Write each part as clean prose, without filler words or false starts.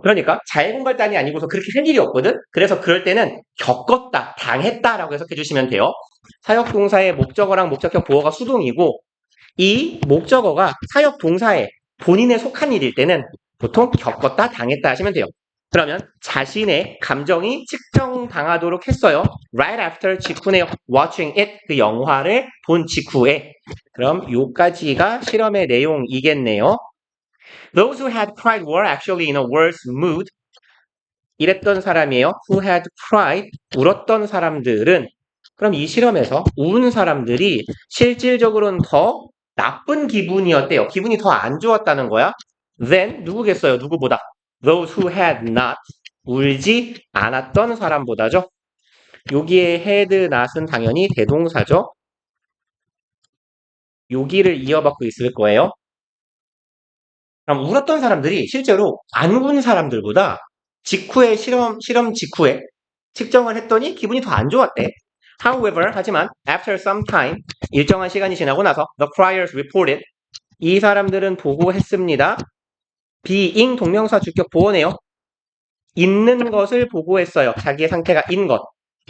그러니까 자해공갈단이 아니고서 그렇게 할 일이 없거든? 그래서 그럴 때는 겪었다, 당했다라고 해석해 주시면 돼요. 사역동사의 목적어랑 목적격 보어가 수동이고 이 목적어가 사역동사에 본인에 속한 일일 때는 보통 겪었다, 당했다 하시면 돼요. 그러면 자신의 감정이 측정당하도록 했어요. Right after 직후네요. Watching it, 그 영화를 본 직후에. 그럼 요까지가 실험의 내용이겠네요. Those who had cried were actually in a worse mood. 이랬던 사람이에요. Who had cried, 울었던 사람들은 그럼 이 실험에서 우는 사람들이 실질적으로는 더 나쁜 기분이었대요. 기분이 더 안 좋았다는 거야. Then 누구겠어요? 누구보다? Those who had not, 울지 않았던 사람보다죠. 여기에 had not은 당연히 대동사죠. 여기를 이어받고 있을 거예요. 그럼 울었던 사람들이 실제로 안 운 사람들보다 직후에 실험 직후에 측정을 했더니 기분이 더 안 좋았대. However, 하지만 after some time, 일정한 시간이 지나고 나서 the criers reported, 이 사람들은 보고했습니다. being 동명사 주격 보어네요. 있는 것을 보고했어요. 자기의 상태가 인 것.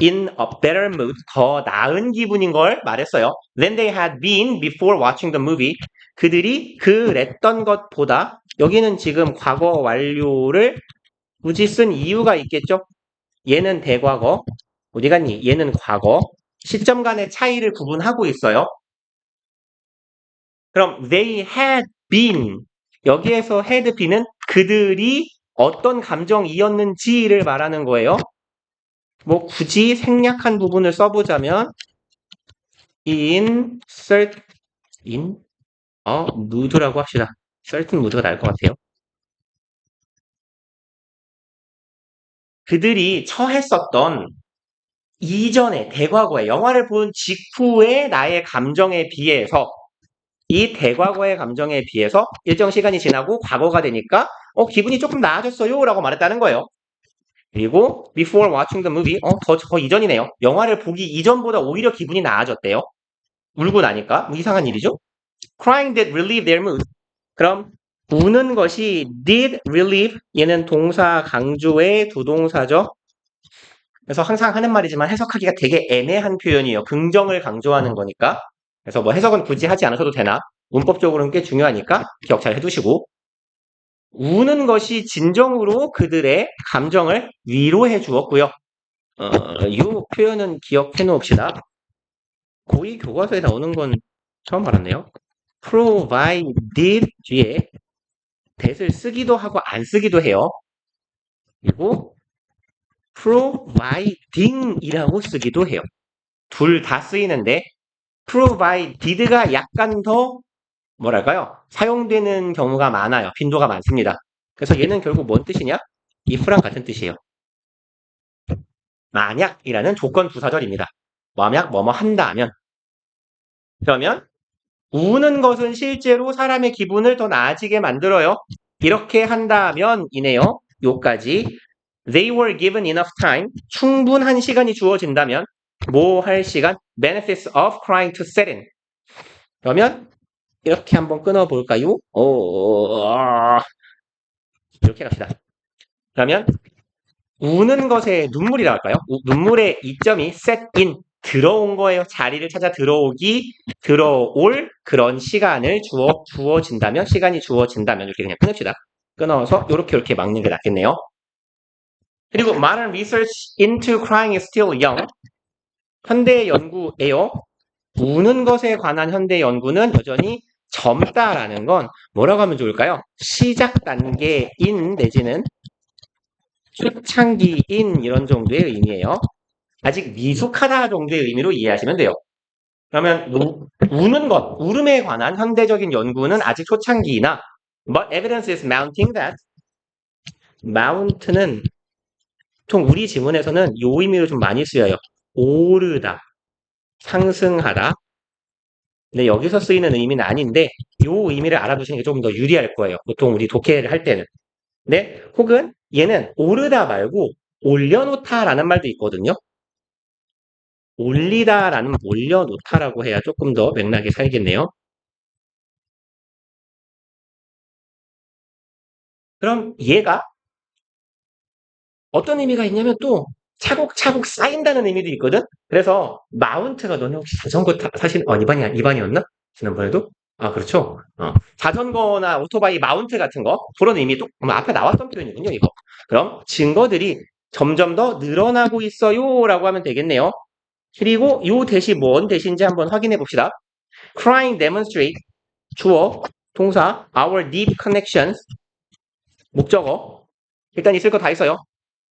In a better mood, 더 나은 기분인 걸 말했어요. Than they had been before watching the movie. 그들이 그랬던 것보다 여기는 지금 과거 완료를 굳이 쓴 이유가 있겠죠? 얘는 대과거, 어디 갔니? 얘는 과거. 시점 간의 차이를 구분하고 있어요. 그럼 they had been, 여기에서 had been은 그들이 어떤 감정이었는지를 말하는 거예요. 뭐 굳이 생략한 부분을 써보자면 in mood라고 합시다. certain mood가 나을 것 같아요. 그들이 처했었던 이전의 대과거의 영화를 본 직후의 나의 감정에 비해서 이 대과거의 감정에 비해서 일정 시간이 지나고 과거가 되니까 기분이 조금 나아졌어요 라고 말했다는 거예요. 그리고 before watching the movie 더 이전이네요. 영화를 보기 이전보다 오히려 기분이 나아졌대요. 울고 나니까 뭐 이상한 일이죠. Crying did relieve their mood. 그럼 우는 것이 did relieve, 얘는 동사 강조의 두 동사죠. 그래서 항상 하는 말이지만 해석하기가 되게 애매한 표현이에요. 긍정을 강조하는 거니까. 그래서 뭐 해석은 굳이 하지 않으셔도 되나? 문법적으로는 꽤 중요하니까 기억 잘 해두시고. 우는 것이 진정으로 그들의 감정을 위로해 주었고요. 이 표현은 기억해 놓읍시다. 고2 교과서에 나오는 건 처음 알았네요. provide 뒤에 that을 쓰기도 하고 안 쓰기도 해요. 그리고 providing이라고 쓰기도 해요. 둘 다 쓰이는데 provided가 약간 더 뭐랄까요? 사용되는 경우가 많아요. 빈도가 많습니다. 그래서 얘는 결국 뭔 뜻이냐? if랑 같은 뜻이에요. 만약이라는 조건 부사절입니다. 만약 뭐뭐 한다면. 그러면 우는 것은 실제로 사람의 기분을 더 나아지게 만들어요. 이렇게 한다면이네요. 요까지. They were given enough time. 충분한 시간이 주어진다면 뭐 할 시간? Benefits of crying to set in. 그러면 이렇게 한번 끊어볼까요? 이렇게 갑시다. 그러면 우는 것에 눈물이 나올까요? 눈물의 이점이 set in, 들어온 거예요. 자리를 찾아 들어올 그런 시간을 주어진다면, 시간이 주어진다면 이렇게 그냥 끊읍시다. 끊어서 이렇게 막는 게 낫겠네요. 그리고 modern research into crying is still young. 현대 연구예요. 우는 것에 관한 현대 연구는 여전히 젊다라는 건 뭐라고 하면 좋을까요? 시작 단계인 내지는 초창기인 이런 정도의 의미예요. 아직 미숙하다 정도의 의미로 이해하시면 돼요. 그러면 우는 것, 울음에 관한 현대적인 연구는 아직 초창기이나 but evidence is mounting that mount는 보통 우리 지문에서는 이 의미로 좀 많이 쓰여요. 오르다, 상승하다. 근데 여기서 쓰이는 의미는 아닌데 이 의미를 알아두시는 게 조금 더 유리할 거예요. 보통 우리 독해를 할 때는. 네, 혹은 얘는 오르다 말고 올려놓다라는 말도 있거든요. 올리다라는 올려놓다라고 해야 조금 더 맥락이 살겠네요. 그럼 얘가 어떤 의미가 있냐면 또 차곡차곡 쌓인다는 의미도 있거든. 그래서 마운트가 너네 혹시 자전거 사실 2반이었나? 지난번에도? 아, 그렇죠. 자전거나 오토바이 마운트 같은 거 그런 의미도 앞에 나왔던 표현이군요, 이거. 그럼 증거들이 점점 더 늘어나고 있어요라고 하면 되겠네요. 그리고 요 대시 뭔 대시인지 한번 확인해 봅시다. Crying demonstrate 주어 동사 our deep connections 목적어 일단 있을 거 다 있어요.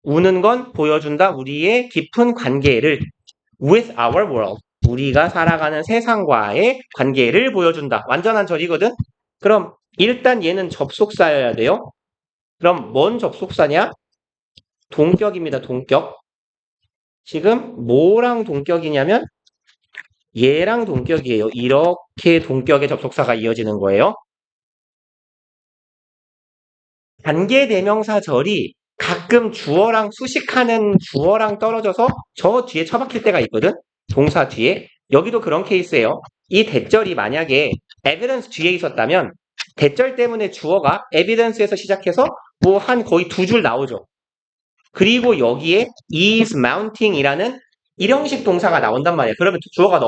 우는 건 보여준다 우리의 깊은 관계를 with our world 우리가 살아가는 세상과의 관계를 보여준다. 완전한 절이거든. 그럼 일단 얘는 접속사여야 돼요. 그럼 뭔 접속사냐? 동격입니다. 동격. 지금 뭐랑 동격이냐면 얘랑 동격이에요. 이렇게 동격의 접속사가 이어지는 거예요. 관계대명사절이 가끔 주어랑 수식하는 주어랑 떨어져서 저 뒤에 처박힐 때가 있거든. 동사 뒤에. 여기도 그런 케이스예요. 이 대절이 만약에 evidence 뒤에 있었다면 대절 때문에 주어가 evidence에서 시작해서 뭐 한 거의 두 줄 나오죠. 그리고 여기에 is mounting이라는 일형식 동사가 나온단 말이에요. 그러면 주어가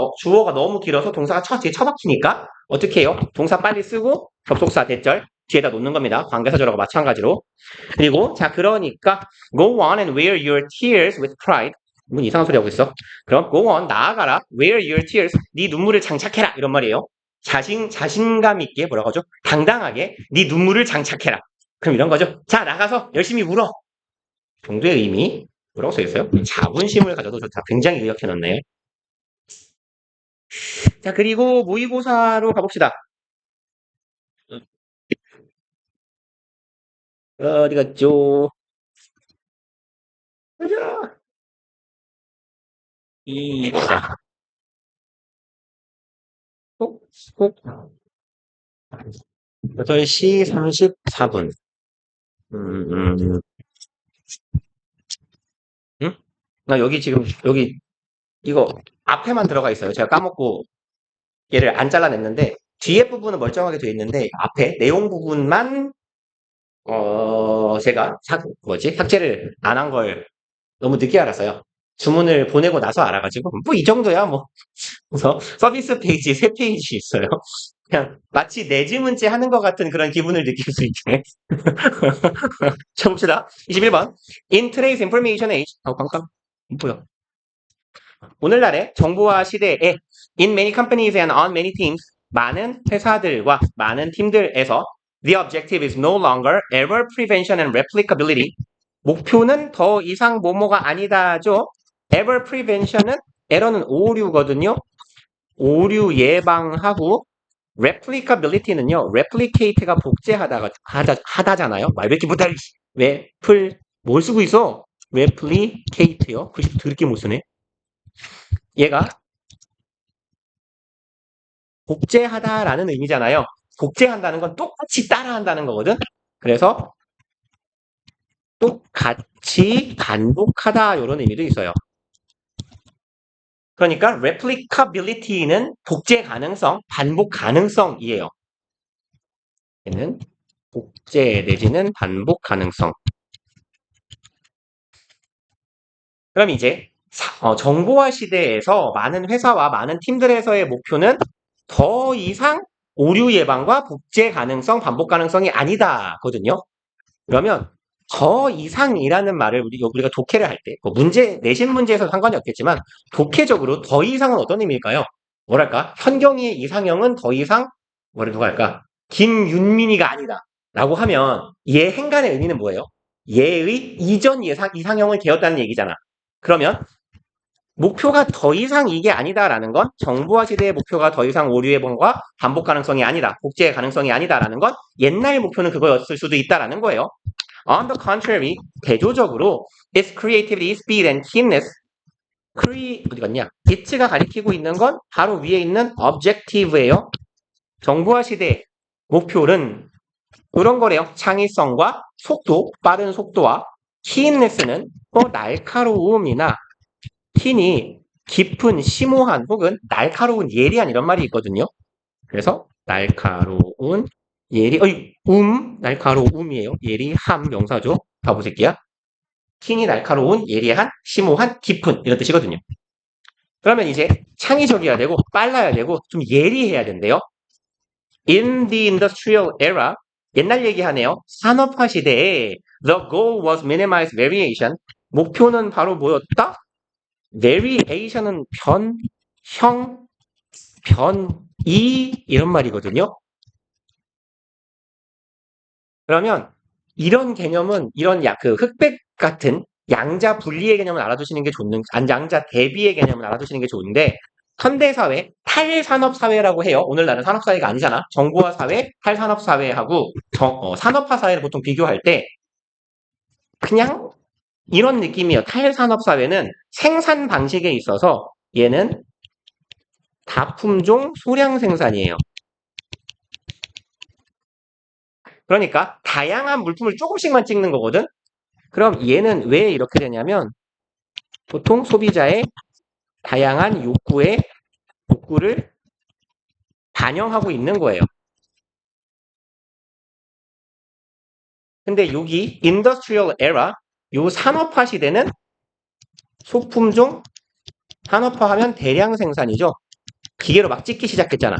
너무 길어서 동사가 뒤에 처박히니까 어떻게 해요? 동사 빨리 쓰고 접속사 대절 뒤에다 놓는 겁니다. 관계사절하고 마찬가지로. 그리고 자 그러니까 go on and wear your tears with pride. 뭐 이상한 소리 하고 있어. 그럼 go on 나아가라. wear your tears. 네 눈물을 장착해라. 이런 말이에요. 자신감 있게 뭐라고 하죠? 당당하게 네 눈물을 장착해라. 그럼 이런 거죠. 자 나가서 열심히 울어. 정도의 의미 뭐라고 써있어요? 자본심을 가져도 좋다. 굉장히 의역해놨네. 자 그리고 모의고사로 가봅시다. 어디 갔죠? 가자. 자, 꼭, 꼭, 8시 34분. 응? 나 여기 지금, 이거 앞에만 들어가 있어요. 제가 까먹고 얘를 안 잘라냈는데, 뒤에 부분은 멀쩡하게 돼 있는데, 앞에 내용 부분만, 제가, 삭제를 안 한 걸 너무 늦게 알았어요. 주문을 보내고 나서 알아가지고, 뭐 이 정도야, 뭐. 그래서 서비스 페이지 3페이지 있어요. 그냥 마치 내지문제 하는 것 같은 그런 기분을 느낄 수 있게. 자, 봅시다. 21번. In today's information age. 깜깜. 뭐야. 오늘날의 정보화 시대에 in many companies and on many teams 많은 회사들과 많은 팀들에서 the objective is no longer error prevention and replicability. 목표는 더 이상 뭐뭐가 아니다죠. error prevention은 에러는 오류거든요. 오류 예방하고 replicability는요. replicate가 하다잖아요. 말 왜 이렇게 못하리? 뭘 쓰고 있어? replicate요. 글씨 더럽게 못 쓰네. 얘가 복제하다라는 의미잖아요. 복제한다는 건 똑같이 따라한다는 거거든. 그래서 똑같이 반복하다 이런 의미도 있어요. 그러니까 replicability는 복제 가능성, 반복 가능성이에요. 얘는 복제 내지는 반복 가능성. 그럼 이제 정보화 시대에서 많은 회사와 많은 팀들에서의 목표는 더 이상 오류 예방과 복제 가능성, 반복 가능성이 아니다거든요. 그러면 더 이상이라는 말을 우리가 독해를 할 때, 뭐 내신 문제에서 상관이 없겠지만, 독해적으로 더 이상은 어떤 의미일까요? 뭐랄까? 현경이의 이상형은 더 이상, 누가 할까? 김윤민이가 아니다. 라고 하면, 얘 행간의 의미는 뭐예요? 얘의 이전 이상형을 개었다는 얘기잖아. 그러면, 목표가 더 이상 이게 아니다라는 건 정보화 시대의 목표가 더 이상 오류 예방과 반복 가능성이 아니다. 복제 가능성이 아니다라는 건 옛날 목표는 그거였을 수도 있다라는 거예요. On the contrary, 대조적으로 its creativity, speed, and keenness 어디 갔냐? it가 가리키고 있는 건 바로 위에 있는 objective예요. 정보화 시대의 목표는 그런 거래요. 창의성과 속도, 빠른 속도와 keenness는 날카로움이나 keen이 깊은, 심오한 혹은 날카로운, 예리한 이런 말이 있거든요. 그래서 날카로운, 날카로움이에요. 예리함 명사죠. 가보실게요. 틴이 날카로운, 예리한, 심오한, 깊은 이런 뜻이거든요. 그러면 이제 창의적이어야 되고 빨라야 되고 좀 예리해야 된대요. In the industrial era, 옛날 얘기하네요. 산업화 시대에 the goal was minimize variation. 목표는 바로 뭐였다? variation은 변, 형, 변이 이런 말이거든요. 그러면 이런 개념은 이런 그 흑백 같은 양자 분리의 개념을 알아두시는 게 좋는, 양자 대비의 개념을 알아두시는 게 좋은데 현대사회 탈산업사회라고 해요. 오늘날은 산업사회가 아니잖아. 정보화 사회, 탈산업사회하고 산업화 사회를 보통 비교할 때 그냥 이런 느낌이에요. 탈산업사회는 생산 방식에 있어서 얘는 다품종 소량 생산이에요. 그러니까 다양한 물품을 조금씩만 찍는 거거든. 그럼 얘는 왜 이렇게 되냐면 보통 소비자의 다양한 욕구를 반영하고 있는 거예요. 근데 여기 industrial era, 요 산업화 시대는 소품종, 산업화하면 대량 생산이죠. 기계로 막 찍기 시작했잖아.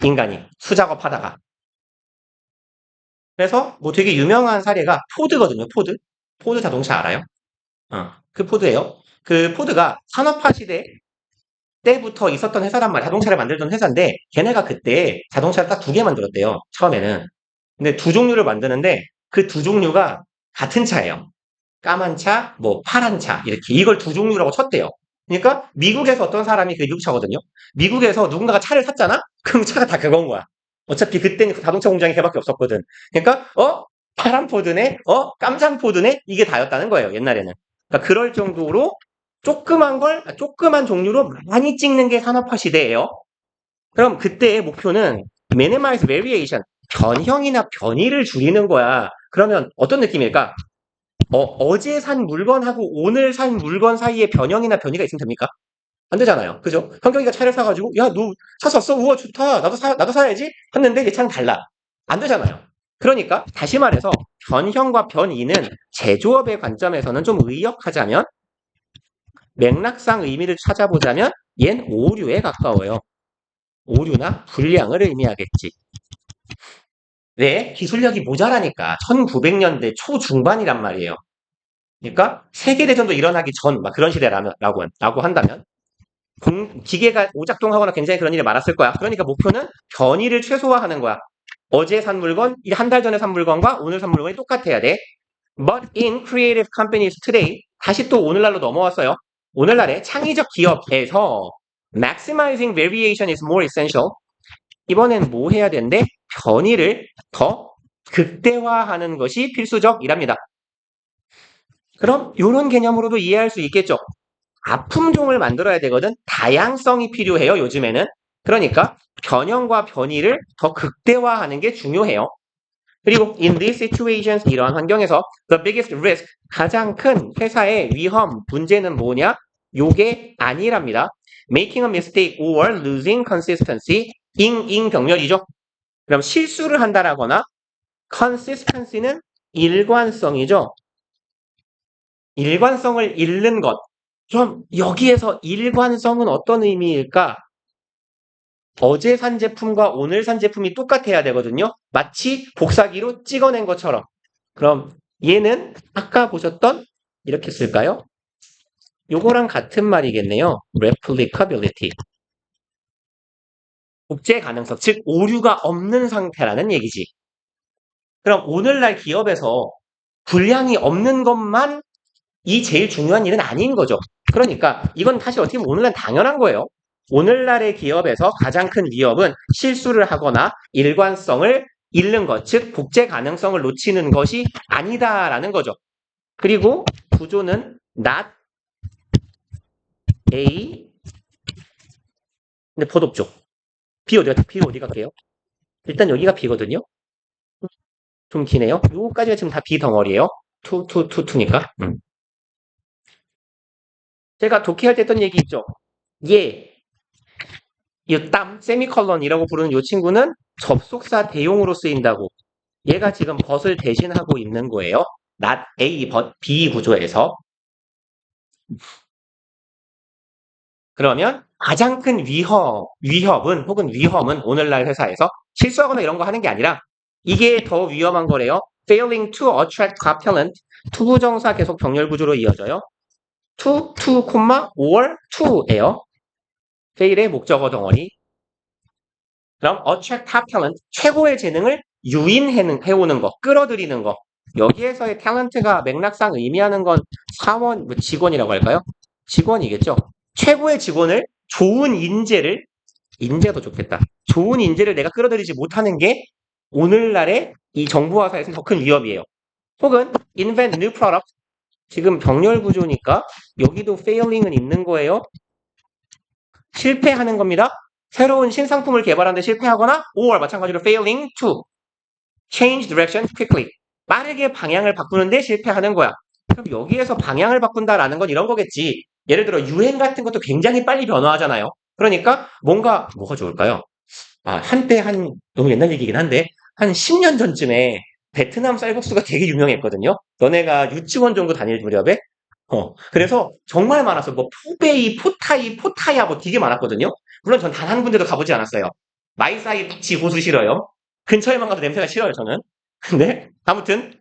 인간이 수작업 하다가. 그래서 뭐 되게 유명한 사례가 포드거든요. 포드 자동차 알아요? 그 포드예요. 그 포드가 산업화 시대 때부터 있었던 회사란 말이야. 자동차를 만들던 회사인데 걔네가 그때 자동차를 딱 두 개 만들었대요. 처음에는. 근데 두 종류를 만드는데 그 두 종류가 같은 차예요. 까만 차, 뭐 파란 차 이렇게 이걸 두 종류라고 쳤대요. 그러니까 미국에서 어떤 사람이 그 미국 차거든요. 미국에서 누군가가 차를 샀잖아? 그럼 차가 다 그건 거야. 어차피 그때는 그 자동차 공장이 걔밖에 없었거든. 그러니까 파란 포드네, 깜장 포드네 이게 다였다는 거예요. 옛날에는. 그러니까 그럴 정도로 조그만 종류로 많이 찍는 게 산업화 시대예요. 그럼 그때의 목표는 minimize variation, 변형이나 변이를 줄이는 거야. 그러면 어떤 느낌일까? 어제 산 물건하고 오늘 산 물건 사이에 변형이나 변이가 있으면 됩니까? 안 되잖아요. 그죠? 현경이가 차를 사가지고, 야, 너 차 샀어? 우와, 좋다. 나도 사야지? 했는데 얘 차는 달라. 안 되잖아요. 그러니까, 다시 말해서, 변형과 변이는 제조업의 관점에서는 좀 의역하자면, 맥락상 의미를 찾아보자면, 얜 오류에 가까워요. 오류나 불량을 의미하겠지. 왜? 기술력이 모자라니까. 1900년대 초중반이란 말이에요. 그러니까 세계대전도 일어나기 전 막 그런 시대라고 한다면 기계가 오작동하거나 굉장히 그런 일이 많았을 거야. 그러니까 목표는 변이를 최소화하는 거야. 어제 산 물건, 한 달 전에 산 물건과 오늘 산 물건이 똑같아야 돼. But in creative companies today, 다시 또 오늘날로 넘어왔어요. 오늘날의 창의적 기업에서 maximizing variation is more essential. 이번엔 뭐 해야 되는데 변이를 더 극대화하는 것이 필수적이랍니다. 그럼 이런 개념으로도 이해할 수 있겠죠. 아품종을 만들어야 되거든. 다양성이 필요해요. 요즘에는. 그러니까 변형과 변이를 더 극대화하는 게 중요해요. 그리고 in these situations, 이러한 환경에서 the biggest risk, 가장 큰 회사의 위험, 문제는 뭐냐? 요게 아니랍니다. making a mistake or losing consistency, 병렬이죠. 그럼 실수를 한다라거나 consistency는 일관성이죠. 일관성을 잃는 것. 그럼 여기에서 일관성은 어떤 의미일까? 어제 산 제품과 오늘 산 제품이 똑같아야 되거든요. 마치 복사기로 찍어낸 것처럼. 그럼 얘는 아까 보셨던 이렇게 쓸까요? 요거랑 같은 말이겠네요. replicability. 복제 가능성, 즉 오류가 없는 상태라는 얘기지. 그럼 오늘날 기업에서 불량이 없는 것만 이 제일 중요한 일은 아닌 거죠. 그러니까 이건 사실 어떻게 보면 오늘날 당연한 거예요. 오늘날의 기업에서 가장 큰 위협은 실수를 하거나 일관성을 잃는 것, 즉 복제 가능성을 놓치는 것이 아니다라는 거죠. 그리고 구조는 not A, 근데 법 없죠. B 어디 갈게요? 일단 여기가 B거든요. 좀 기네요. 요거까지가 지금 다 B 덩어리예요. 투니까. 제가 독해할 때 했던 얘기 있죠. 예. 이 세미컬론이라고 부르는 이 친구는 접속사 대용으로 쓰인다고. 얘가 지금 벗을 대신하고 있는 거예요. not A, but B 구조에서 그러면 가장 큰 위협은 혹은 위험은 오늘날 회사에서 실수하거나 이런 거 하는 게 아니라 이게 더 위험한 거래요. Failing to attract top talent. 투부정사 계속 병렬 구조로 이어져요. to, or to예요. fail의 목적어 덩어리. 그럼 attract top talent. 최고의 재능을 유인해오는 거, 끌어들이는 거. 여기에서의 탤런트가 맥락상 의미하는 건 사원, 직원이라고 할까요? 직원이겠죠. 최고의 직원을 좋은 인재도 좋겠다. 좋은 인재를 내가 끌어들이지 못하는 게 오늘날의 이 정부화사에서는 더 큰 위협이에요. 혹은 invent new product. 지금 병렬 구조니까 여기도 failing은 있는 거예요. 실패하는 겁니다. 새로운 신상품을 개발하는데 실패하거나 or 마찬가지로 failing to change direction quickly. 빠르게 방향을 바꾸는데 실패하는 거야. 그럼 여기에서 방향을 바꾼다라는 건 이런 거겠지. 예를 들어 유행 같은 것도 굉장히 빨리 변화하잖아요. 그러니까 뭐가 좋을까요? 한때 너무 옛날 얘기긴 한데 한 10년 전쯤에 베트남 쌀국수가 되게 유명했거든요. 너네가 유치원 정도 다닐 무렵에. 그래서 정말 많았어. 뭐 포베이, 포타야 뭐 되게 많았거든요. 물론 전 단 한 군데도 가보지 않았어요. 마이사이 치 고수 싫어요. 근처에만 가도 냄새가 싫어요, 저는. 근데 아무튼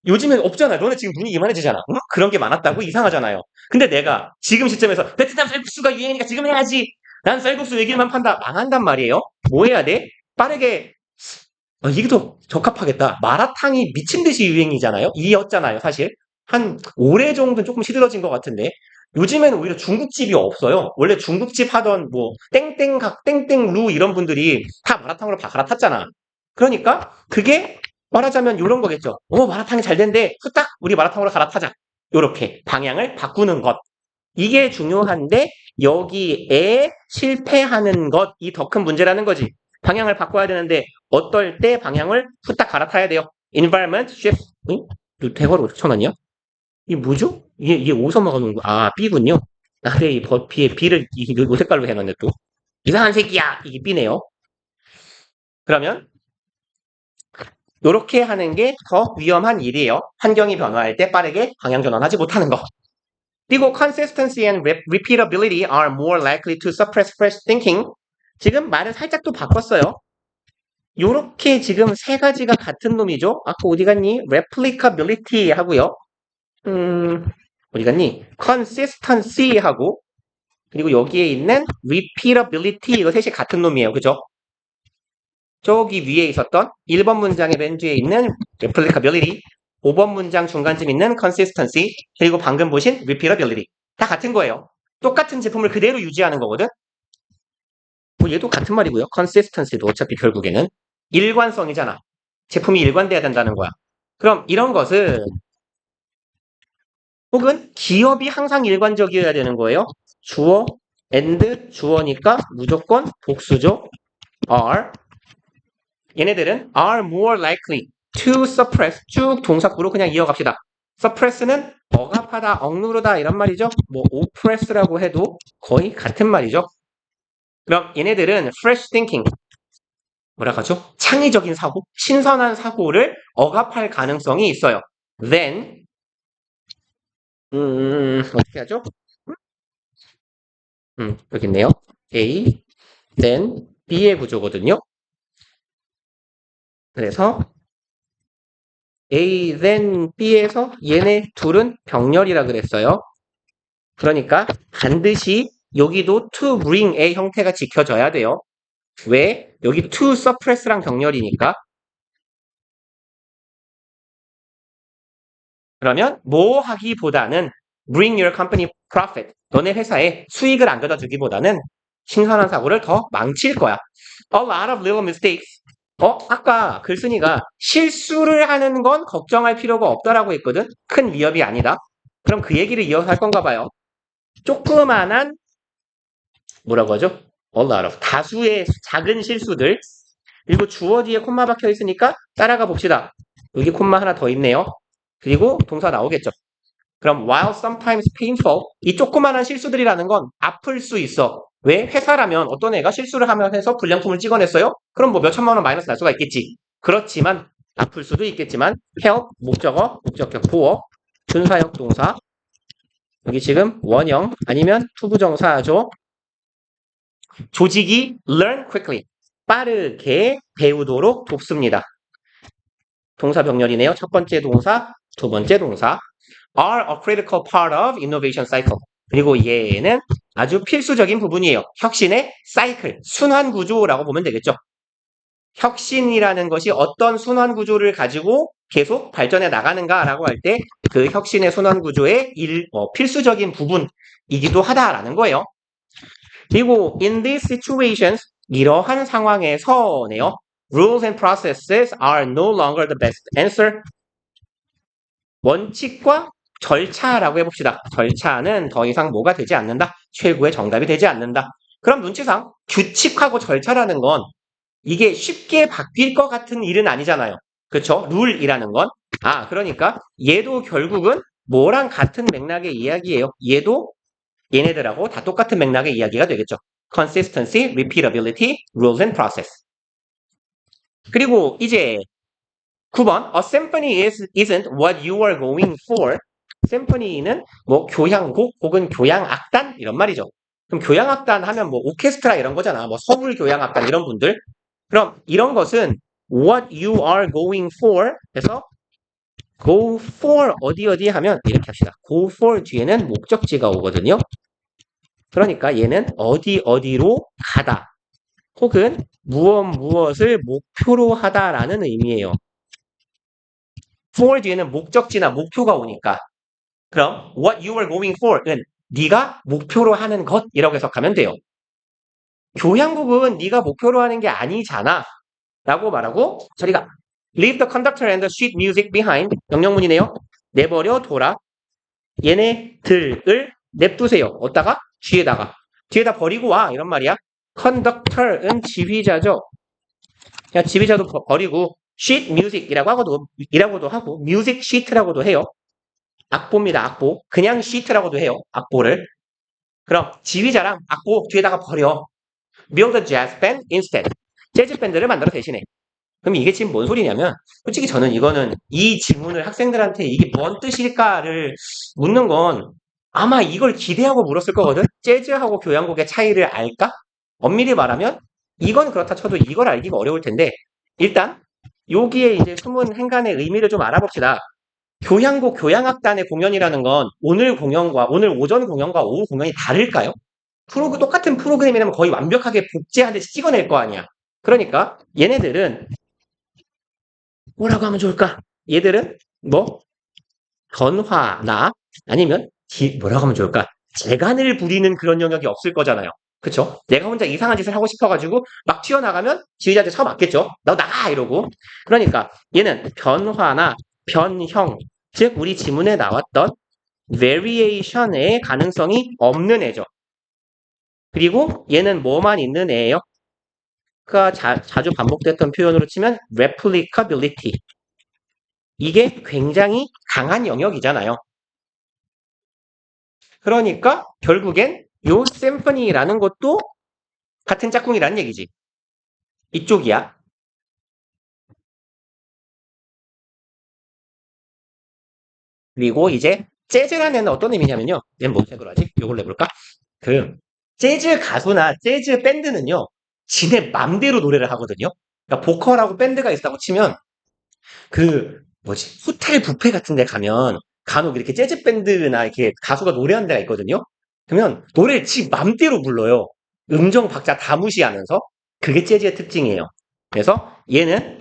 요즘엔 없잖아. 너네 지금 눈이 이만해지잖아. 응? 그런 게 많았다고 이상하잖아요. 근데 내가 지금 시점에서 베트남 쌀국수가 유행이니까 지금 해야지. 난 쌀국수 얘기만 판다. 망한단 말이에요. 뭐 해야 돼? 빠르게 이게 더 적합하겠다. 마라탕이 미친 듯이 유행이잖아요. 이었잖아요, 사실. 한 올해 정도는 조금 시들어진 것 같은데 요즘에는 오히려 중국집이 없어요. 원래 중국집 하던 뭐 땡땡각, 땡땡루 이런 분들이 다 마라탕으로 다 갈아탔잖아. 그러니까 그게 말하자면 이런 거겠죠. 마라탕이 잘 된대. 후딱 우리 마라탕으로 갈아타자. 요렇게 방향을 바꾸는 것. 이게 중요한데 여기에 실패하는 것이 더 큰 문제라는 거지. 방향을 바꿔야 되는데 어떨 때 방향을 후딱 갈아타야 돼요. Environment shift. 응? 대괄호 5,000원이요? 이게 뭐죠? 이게 어디서 막아놓은 거야? B군요. 그래, 이 B를 요 색깔로 해놨네, 또. 이상한 새끼야! 이게 B네요. 그러면, 요렇게 하는 게 더 위험한 일이에요. 환경이 변화할 때 빠르게 방향 전환하지 못하는 거. 그리고 consistency and repeatability are more likely to suppress fresh thinking. 지금 말을 살짝 또 바꿨어요. 요렇게 지금 세 가지가 같은 놈이죠. 아까 어디 갔니? replicability 하고요. 어디 갔니? consistency 하고 그리고 여기에 있는 repeatability 이거 셋이 같은 놈이에요. 그죠? 저기 위에 있었던 1번 문장의 맨 뒤에 있는 replicability 5번 문장 중간쯤 있는 consistency 그리고 방금 보신 repeatability 다 같은 거예요. 똑같은 제품을 그대로 유지하는 거거든. 뭐 얘도 같은 말이고요. consistency도 어차피 결국에는 일관성이잖아. 제품이 일관돼야 된다는 거야. 그럼 이런 것은 혹은 기업이 항상 일관적이어야 되는 거예요. 주어, and 주어니까 무조건 복수죠. are 얘네들은 are more likely to suppress 쭉 동사구로 그냥 이어갑시다. suppress는 억압하다, 억누르다 이런 말이죠. 뭐 oppress라고 해도 거의 같은 말이죠. 그럼 얘네들은 fresh thinking 뭐라 하죠? 창의적인 사고, 신선한 사고를 억압할 가능성이 있어요. then 어떻게 하죠? 여기 있네요. A, then B의 구조거든요. 그래서 A, then B에서 얘네 둘은 병렬이라 그랬어요. 그러니까 반드시 여기도 to bring의 형태가 지켜져야 돼요. 왜? 여기 to suppress랑 병렬이니까. 그러면 뭐 하기보다는 bring your company profit. 너네 회사에 수익을 안겨다 주기보다는 신선한 사고를 더 망칠 거야. A lot of little mistakes. 아까 글쓴이가 실수를 하는 건 걱정할 필요가 없다라고 했거든? 큰 위협이 아니다. 그럼 그 얘기를 이어서 할 건가 봐요. 조그만한, 뭐라고 하죠? A lot of. 다수의 작은 실수들. 그리고 주어 뒤에 콤마 박혀 있으니까 따라가 봅시다. 여기 콤마 하나 더 있네요. 그리고 동사 나오겠죠. 그럼 while sometimes painful 이 조그만한 실수들이라는 건 아플 수 있어. 왜? 회사라면 어떤 애가 실수를 하면 해서 불량품을 찍어냈어요? 그럼 뭐 몇천만 원 마이너스 날 수가 있겠지. 그렇지만 아플 수도 있겠지만 help 목적어, 목적격 보어, 준사역 동사 여기 지금 원형 아니면 투부정사죠. 조직이 learn quickly 빠르게 배우도록 돕습니다. 동사 병렬이네요. 첫 번째 동사, 두 번째 동사 are a critical part of innovation cycle. 그리고 얘는 아주 필수적인 부분이에요. 혁신의 사이클, 순환 구조라고 보면 되겠죠. 혁신이라는 것이 어떤 순환 구조를 가지고 계속 발전해 나가는가라고 할 때 그 혁신의 순환 구조의 필수적인 부분이기도 하다라는 거예요. 그리고 in these situations 이러한 상황에서네요. Rules and processes are no longer the best answer. 원칙과 절차라고 해봅시다. 절차는 더 이상 뭐가 되지 않는다. 최고의 정답이 되지 않는다. 그럼 눈치상 규칙하고 절차라는 건 이게 쉽게 바뀔 것 같은 일은 아니잖아요. 그렇죠? 룰이라는 건. 그러니까 얘도 결국은 뭐랑 같은 맥락의 이야기예요. 얘도 얘네들하고 다 똑같은 맥락의 이야기가 되겠죠. Consistency, repeatability, rules and process. 그리고 이제 9번 A symphony isn't what you are going for. 심포니는 뭐 교향곡 혹은 교향악단 이런 말이죠. 그럼 교향악단 하면 뭐 오케스트라 이런 거잖아. 뭐 서울 교향악단 이런 분들. 그럼 이런 것은 what you are going for 해서 go for 어디 하면 이렇게 합시다. go for 뒤에는 목적지가 오거든요. 그러니까 얘는 어디로 가다 혹은 무엇을 목표로 하다라는 의미예요. for 뒤에는 목적지나 목표가 오니까 그럼 what you are going for은 네가 목표로 하는 것이라고 해석하면 돼요. 교향곡은 네가 목표로 하는 게 아니잖아 라고 말하고 저리가 leave the conductor and the sheet music behind 명령문이네요. 내버려 둬라. 얘네들을 냅두세요. 어디다가? 뒤에다 버리고 와 이런 말이야. conductor은 지휘자죠. 그냥 지휘자도 버리고 sheet music이라고도 하고 music sheet라고도 해요. 악보입니다. 악보. 그냥 sheet라고도 해요. 악보를. 그럼 지휘자랑 악보 뒤에다가 버려. build a jazz band instead. 재즈 밴드를 만들어 대신해. 그럼 이게 지금 뭔 소리냐면 솔직히 저는 이거는 이 질문을 학생들한테 이게 뭔 뜻일까를 묻는 건 아마 이걸 기대하고 물었을 거거든. 재즈하고 교향곡의 차이를 알까? 엄밀히 말하면 이건 그렇다 쳐도 이걸 알기가 어려울 텐데 일단 여기에 이제 숨은 행간의 의미를 좀 알아봅시다. 교향곡 교향악단의 공연이라는 건 오늘 오전 공연과 오후 공연이 다를까요? 똑같은 프로그램이라면 거의 완벽하게 복제하듯이 찍어낼 거 아니야. 그러니까 얘네들은 뭐라고 하면 좋을까? 얘들은 뭐 변화나 아니면 뭐라고 하면 좋을까? 재간을 부리는 그런 영역이 없을 거잖아요. 그쵸? 내가 혼자 이상한 짓을 하고 싶어가지고 막 튀어나가면 지휘자한테 처맞겠죠. 너 나가! 이러고. 그러니까 얘는 변화나 변형, 즉 우리 지문에 나왔던 variation의 가능성이 없는 애죠. 그리고 얘는 뭐만 있는 애예요? 가 자주 반복됐던 표현으로 치면 replicability. 이게 굉장히 강한 영역이잖아요. 그러니까 결국엔 요 symphony라는 것도 같은 짝꿍이라는 얘기지. 이쪽이야. 그리고 이제 재즈라는 애는 어떤 의미냐면요. 얘는 뭔 색으로 하지? 요걸로 해볼까? 재즈 가수나 재즈 밴드는요. 지네 맘대로 노래를 하거든요. 그러니까 보컬하고 밴드가 있다고 치면 호텔 뷔페 같은 데 가면 간혹 이렇게 재즈 밴드나 이렇게 가수가 노래하는 데가 있거든요. 그러면 노래를 지 맘대로 불러요. 음정 박자 다 무시하면서. 그게 재즈의 특징이에요. 그래서 얘는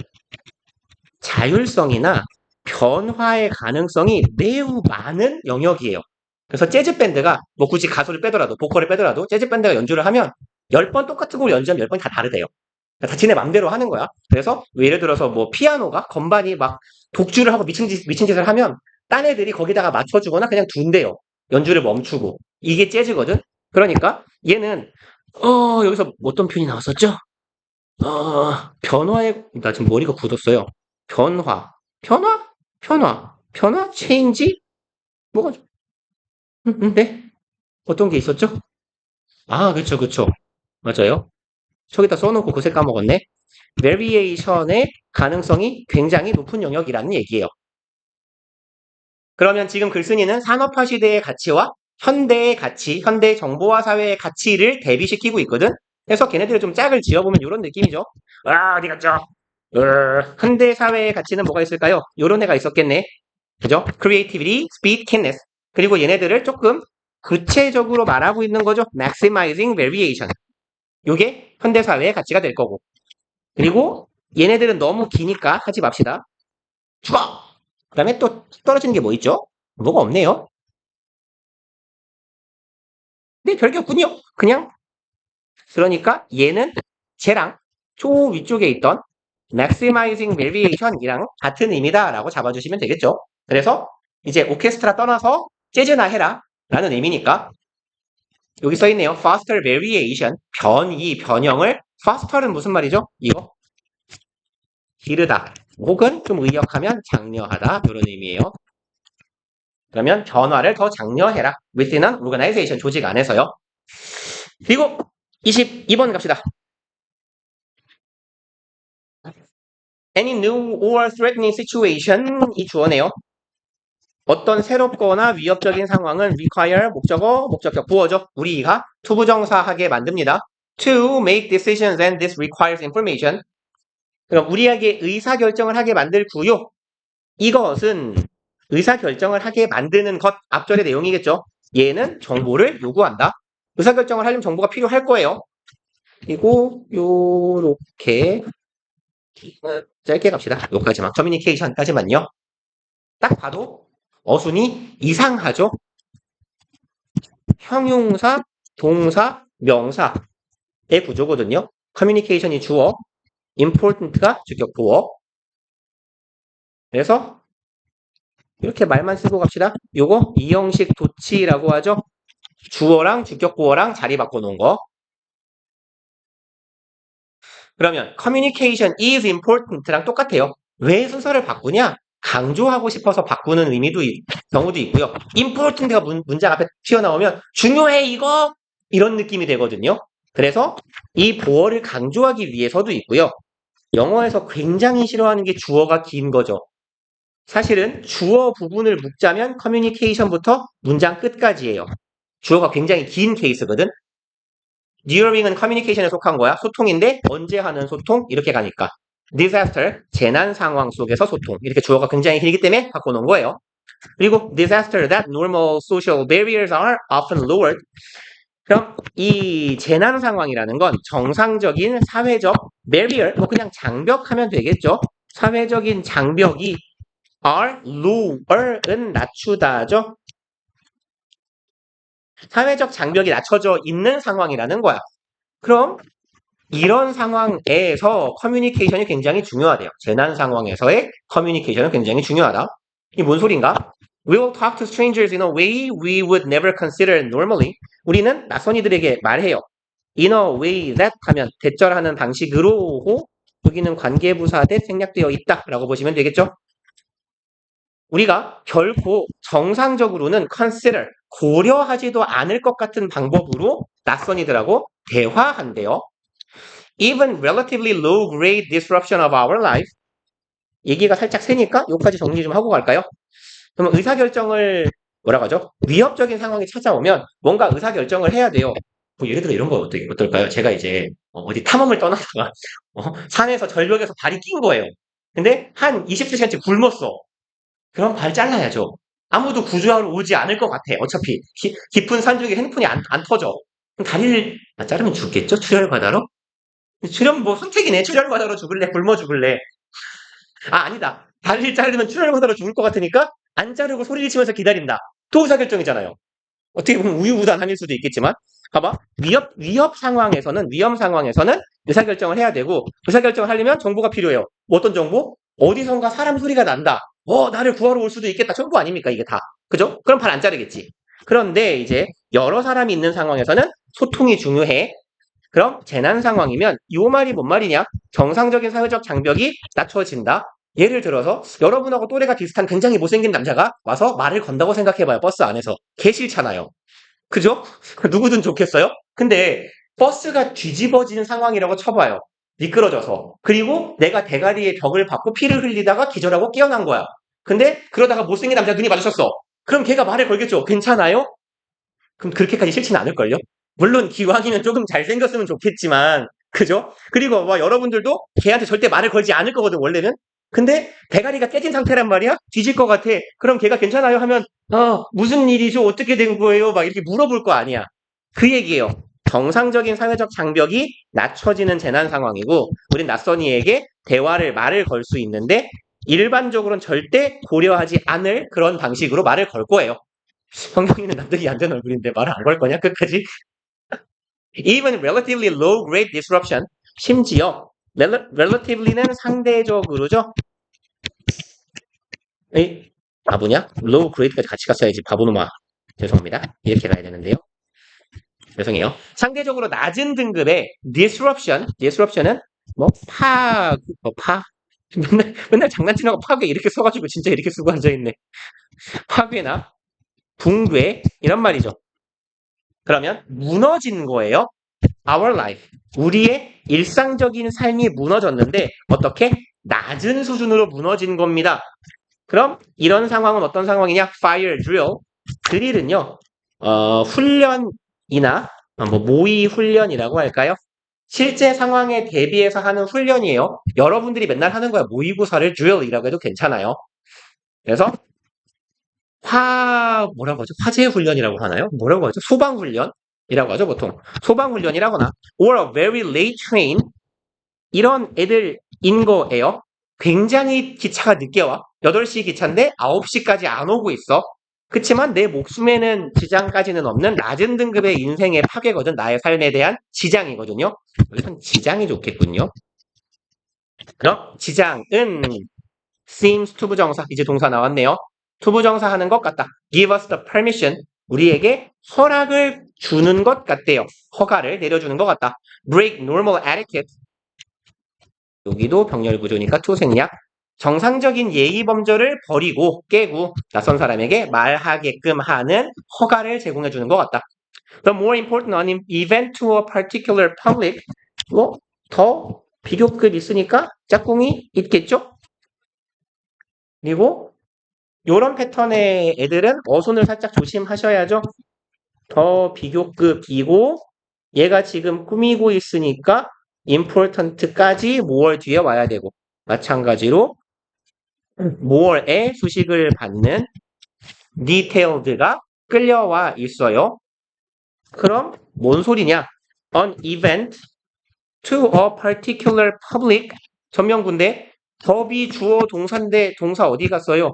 자율성이나 변화의 가능성이 매우 많은 영역이에요. 그래서 재즈 밴드가 뭐 굳이 가수를 빼더라도 보컬을 빼더라도 재즈 밴드가 연주를 하면 10번 똑같은 곡을 연주하면 10번 다 다르대요. 다 지네 맘대로 하는 거야. 그래서 예를 들어서 뭐 피아노가 건반이 막 독주를 하고 미친 짓을 하면 딴 애들이 거기다가 맞춰주거나 그냥 둔대요. 연주를 멈추고. 이게 재즈거든. 그러니까 얘는 여기서 어떤 표현이 나왔었죠? 나 지금 머리가 굳었어요. 변화, 체인지? 뭐가, 네? 어떤 게 있었죠? 그쵸. 맞아요. 저기다 써놓고 그새 까먹었네. variation의 가능성이 굉장히 높은 영역이라는 얘기예요. 그러면 지금 글쓴이는 산업화 시대의 가치와 현대의 가치, 현대 정보화 사회의 가치를 대비시키고 있거든. 그래서 걔네들을 좀 짝을 지어보면 이런 느낌이죠. 아, 어디 갔죠? 현대 사회의 가치는 뭐가 있을까요? 요런 애가 있었겠네. 그죠? Creativity, Speed, Keenness. 그리고 얘네들을 조금 구체적으로 말하고 있는 거죠. Maximizing Variation. 요게 현대 사회의 가치가 될 거고. 그리고 얘네들은 너무 기니까 하지 맙시다. 죽어! 그 다음에 또 떨어지는 게 뭐 있죠? 뭐가 없네요. 네, 별게 없군요. 그냥 그러니까 얘는 쟤랑 저 위쪽에 있던 maximizing variation이랑 같은 의미다라고 잡아주시면 되겠죠. 그래서 이제 오케스트라 떠나서 재즈나 해라 라는 의미니까 여기 써있네요. faster variation, 변이, 변형을 faster는 무슨 말이죠? 이거 기르다 혹은 좀 의역하면 장려하다 이런 의미예요. 그러면 변화를 더 장려해라 within an organization, 조직 안에서요. 그리고 22번 갑시다. Any new or threatening situation 이 주어네요. 어떤 새롭거나 위협적인 상황은 require 목적어, 목적격, 부어죠. 우리가 투부정사하게 만듭니다. To make decisions and this requires information. 그럼 우리에게 의사결정을 하게 만들고요. 이것은 의사결정을 하게 만드는 것 앞절의 내용이겠죠. 얘는 정보를 요구한다. 의사결정을 하려면 정보가 필요할 거예요. 그리고 요렇게 짧게 갑시다. 여기까지만. 커뮤니케이션까지만요. 딱 봐도 어순이 이상하죠? 형용사, 동사, 명사의 구조거든요. 커뮤니케이션이 주어, important가 주격 보어. 그래서 이렇게 말만 쓰고 갑시다. 요거 이형식 도치라고 하죠. 주어랑 주격 보어랑 자리 바꿔놓은 거. 그러면 communication is important랑 똑같아요. 왜 순서를 바꾸냐? 강조하고 싶어서 바꾸는 경우도 있고요. important가 문장 앞에 튀어나오면 중요해 이거 이런 느낌이 되거든요. 그래서 이 보어를 강조하기 위해서도 있고요. 영어에서 굉장히 싫어하는 게 주어가 긴 거죠. 사실은 주어 부분을 묶자면 communication부터 문장 끝까지예요. 주어가 굉장히 긴 케이스거든. during은 communication에 속한 거야. 소통인데 언제 하는 소통? 이렇게 가니까. disaster, 재난 상황 속에서 소통. 이렇게 주어가 굉장히 길기 때문에 바꿔놓은 거예요. 그리고 disaster that normal social barriers are often lowered. 그럼 이 재난 상황이라는 건 정상적인 사회적 barrier, 뭐 그냥 장벽 하면 되겠죠. 사회적인 장벽이 are lower은 낮추다죠. 사회적 장벽이 낮춰져 있는 상황이라는 거야. 그럼 이런 상황에서 커뮤니케이션이 굉장히 중요하대요. 재난 상황에서의 커뮤니케이션은 굉장히 중요하다. 이게 뭔 소린가? We'll talk to strangers in a way we would never consider normally. 우리는 낯선 이들에게 말해요. In a way that 하면 대절하는 방식으로 여기는 관계부사 대 생략되어 있다라고 보시면 되겠죠? 우리가 결코 정상적으로는 consider, 고려하지도 않을 것 같은 방법으로 낯선 이들하고 대화한대요. Even relatively low grade disruption of our life. 얘기가 살짝 세니까 여기까지 정리 좀 하고 갈까요? 그러면 의사결정을 뭐라고 하죠? 위협적인 상황이 찾아오면 뭔가 의사결정을 해야 돼요. 뭐 예를 들어 이런 거 어떨까요? 제가 이제 어디 탐험을 떠나다가 산에서 절벽에서 발이 낀 거예요. 근데 한 24시간째 굶었어. 그럼 발 잘라야죠. 아무도 구조하러 오지 않을 것 같아. 어차피 깊은 산 중에 핸드폰이 안 터져. 그럼 다리를 자르면 죽겠죠? 출혈과다로? 출혈 뭐 선택이네. 출혈과다로 죽을래? 굶어 죽을래? 아 아니다. 다리를 자르면 출혈과다로 죽을 것 같으니까 안 자르고 소리를 치면서 기다린다. 또 의사결정이잖아요. 어떻게 보면 우유부단함일 수도 있겠지만 봐봐. 위협 상황에서는 위험 상황에서는 의사결정을 해야 되고 의사결정을 하려면 정보가 필요해요. 뭐 어떤 정보? 어디선가 사람 소리가 난다. 나를 구하러 올 수도 있겠다. 정보 아닙니까 이게 다. 그죠? 그럼 발 안 자르겠지. 그런데 이제 여러 사람이 있는 상황에서는 소통이 중요해. 그럼 재난 상황이면 이 말이 뭔 말이냐? 정상적인 사회적 장벽이 낮춰진다. 예를 들어서 여러분하고 또래가 비슷한 굉장히 못생긴 남자가 와서 말을 건다고 생각해봐요. 버스 안에서. 개 싫잖아요. 그죠? 누구든 좋겠어요? 근데 버스가 뒤집어지는 상황이라고 쳐봐요. 미끄러져서. 그리고 내가 대가리에 벽을 받고 피를 흘리다가 기절하고 깨어난 거야. 근데 그러다가 못생긴 남자 눈이 마주쳤어. 그럼 걔가 말을 걸겠죠. 괜찮아요? 그럼 그렇게까지 싫지는 않을걸요? 물론 기왕이면 조금 잘생겼으면 좋겠지만, 그죠? 그리고 막 여러분들도 걔한테 절대 말을 걸지 않을 거거든, 원래는. 근데 대가리가 깨진 상태란 말이야? 뒤질 것 같아. 그럼 걔가 괜찮아요? 하면, 무슨 일이죠? 어떻게 된 거예요? 막 이렇게 물어볼 거 아니야. 그 얘기예요. 정상적인 사회적 장벽이 낮춰지는 재난 상황이고, 우린 낯선 이에게 말을 걸 수 있는데, 일반적으로는 절대 고려하지 않을 그런 방식으로 말을 걸 거예요. 성경이는 남들이 안 되는 얼굴인데 말을 안 걸 거냐? 끝까지? Even relatively low grade disruption. 심지어 relatively는 상대적으로죠. 에이, 바보냐? low grade까지 같이 갔어야지. 바보놈아. 죄송합니다. 이렇게 가야 되는데요. 죄송해요. 상대적으로 낮은 등급의 disruption은 파. 맨날 장난치라고 파괴 이렇게 써가지고 진짜 이렇게 쓰고 앉아있네. 파괴나 붕괴 이런 말이죠. 그러면 무너진 거예요. Our life. 우리의 일상적인 삶이 무너졌는데 어떻게? 낮은 수준으로 무너진 겁니다. 그럼 이런 상황은 어떤 상황이냐? Fire drill. 드릴은요. 훈련이나 모의 훈련이라고 할까요? 실제 상황에 대비해서 하는 훈련이에요. 여러분들이 맨날 하는 거야. 모의고사를 drill이라고 해도 괜찮아요. 그래서 뭐라고 하죠? 화재 훈련이라고 하나요? 뭐라고 하죠? 소방 훈련이라고 하죠, 보통. 소방 훈련이라거나 or a very late train 이런 애들인 거예요. 굉장히 기차가 늦게 와. 8시 기차인데 9시까지 안 오고 있어. 그치만 내 목숨에는 지장까지는 없는 낮은 등급의 인생의 파괴거든. 나의 삶에 대한 지장이거든요. 여기선 지장이 좋겠군요. 그럼 지장은 seems 투부정사. 이제 동사 나왔네요. 투부정사 하는 것 같다. Give us the permission. 우리에게 허락을 주는 것 같대요. 허가를 내려주는 것 같다. Break normal etiquette. 여기도 병렬 구조니까 투생략. 정상적인 예의 범절을 버리고 깨고 낯선 사람에게 말하게끔 하는 허가를 제공해 주는 것 같다. The more important an event to a particular public. 더 비교급 있으니까 짝꿍이 있겠죠? 그리고 요런 패턴의 애들은 어순을 살짝 조심하셔야죠. 더 비교급이고 얘가 지금 꾸미고 있으니까 important까지 more 뒤에 와야 되고 마찬가지로 more의 수식을 받는 detailed가 끌려와 있어요. 그럼 뭔 소리냐? An event to a particular public 전명구인데 더비 주어 동사인데 동사 어디 갔어요?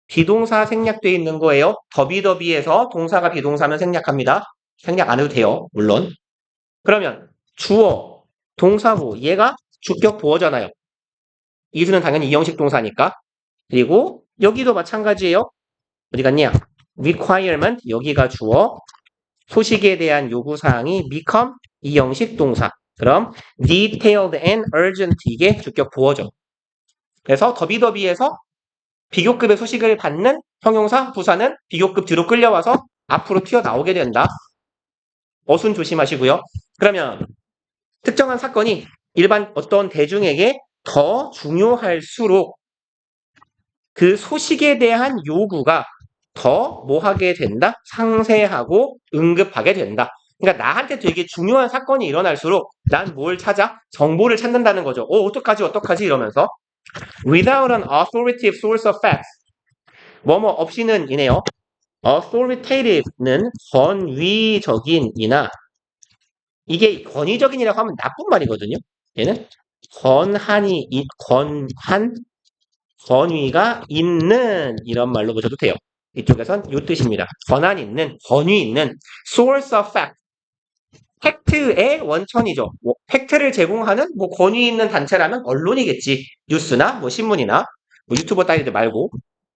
비동사 생략되어 있는 거예요. 더비더비에서 동사가 비동사면 생략합니다. 생략 안 해도 돼요. 물론. 그러면 주어, 동사고 얘가 주격 보어잖아요. 이수는 당연히 이형식 동사니까. 그리고 여기도 마찬가지예요. 어디 갔냐? requirement 여기가 주어, 소식에 대한 요구사항이 become 이형식 동사. 그럼 detailed and urgent 이게 주격 보어죠. 그래서 더비더비에서 비교급의 소식을 받는 형용사 부사는 비교급 뒤로 끌려와서 앞으로 튀어나오게 된다. 어순 조심하시고요. 그러면 특정한 사건이 일반 어떤 대중에게 더 중요할수록 그 소식에 대한 요구가 더 뭐하게 된다? 상세하고 응급하게 된다. 그러니까 나한테 되게 중요한 사건이 일어날수록 난 뭘 찾아? 정보를 찾는다는 거죠. 어떡하지 이러면서 without an authoritative source of facts 뭐뭐 없이는 이네요. authoritative는 권위적인이나 이게 권위적인이라고 하면 나쁜 말이거든요. 얘는 권위가 있는 이런 말로 보셔도 돼요. 이쪽에선 이 뜻입니다. 권한 있는, 권위 있는 source of fact. 팩트의 원천이죠. 팩트를 제공하는 권위 있는 단체라면 언론이겠지. 뉴스나 신문이나 유튜버 따위들 말고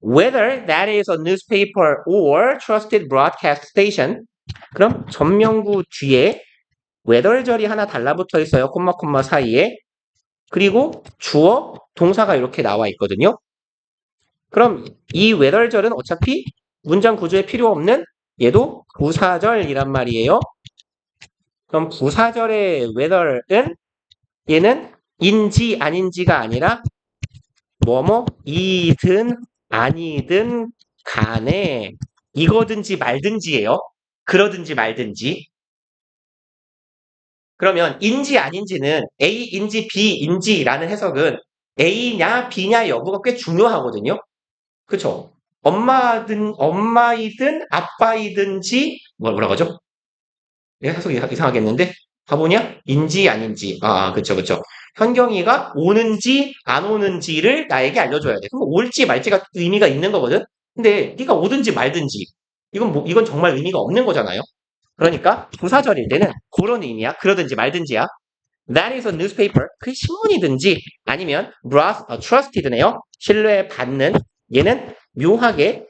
whether that is a newspaper or trusted broadcast station. 그럼 전명구 뒤에 whether절이 하나 달라붙어 있어요. 콤마 사이에. 그리고 주어, 동사가 이렇게 나와 있거든요. 그럼 이 whether절은 어차피 문장 구조에 필요 없는 얘도 부사절이란 말이에요. 그럼 부사절의 whether은 얘는 인지 아닌지가 아니라 뭐뭐이든 아니든 간에 이거든지 말든지예요. 그러든지 말든지. 그러면 인지 아닌지는 A인지 B인지라는 해석은 A냐 B냐 여부가 꽤 중요하거든요. 그쵸? 엄마이든 아빠이든지 뭐라고 하죠? 해석이 이상하겠는데? 바보냐? 인지 아닌지. 그쵸, 그쵸. 현경이가 오는지 안 오는지를 나에게 알려줘야 돼. 그럼 올지 말지가 의미가 있는 거거든? 근데 네가 오든지 말든지 이건 정말 의미가 없는 거잖아요. 그러니까 부사절일 때는 그런 의미야. 그러든지 말든지야. That is a newspaper. 그게 신문이든지 아니면 trusted네요. 신뢰받는. 얘는 묘하게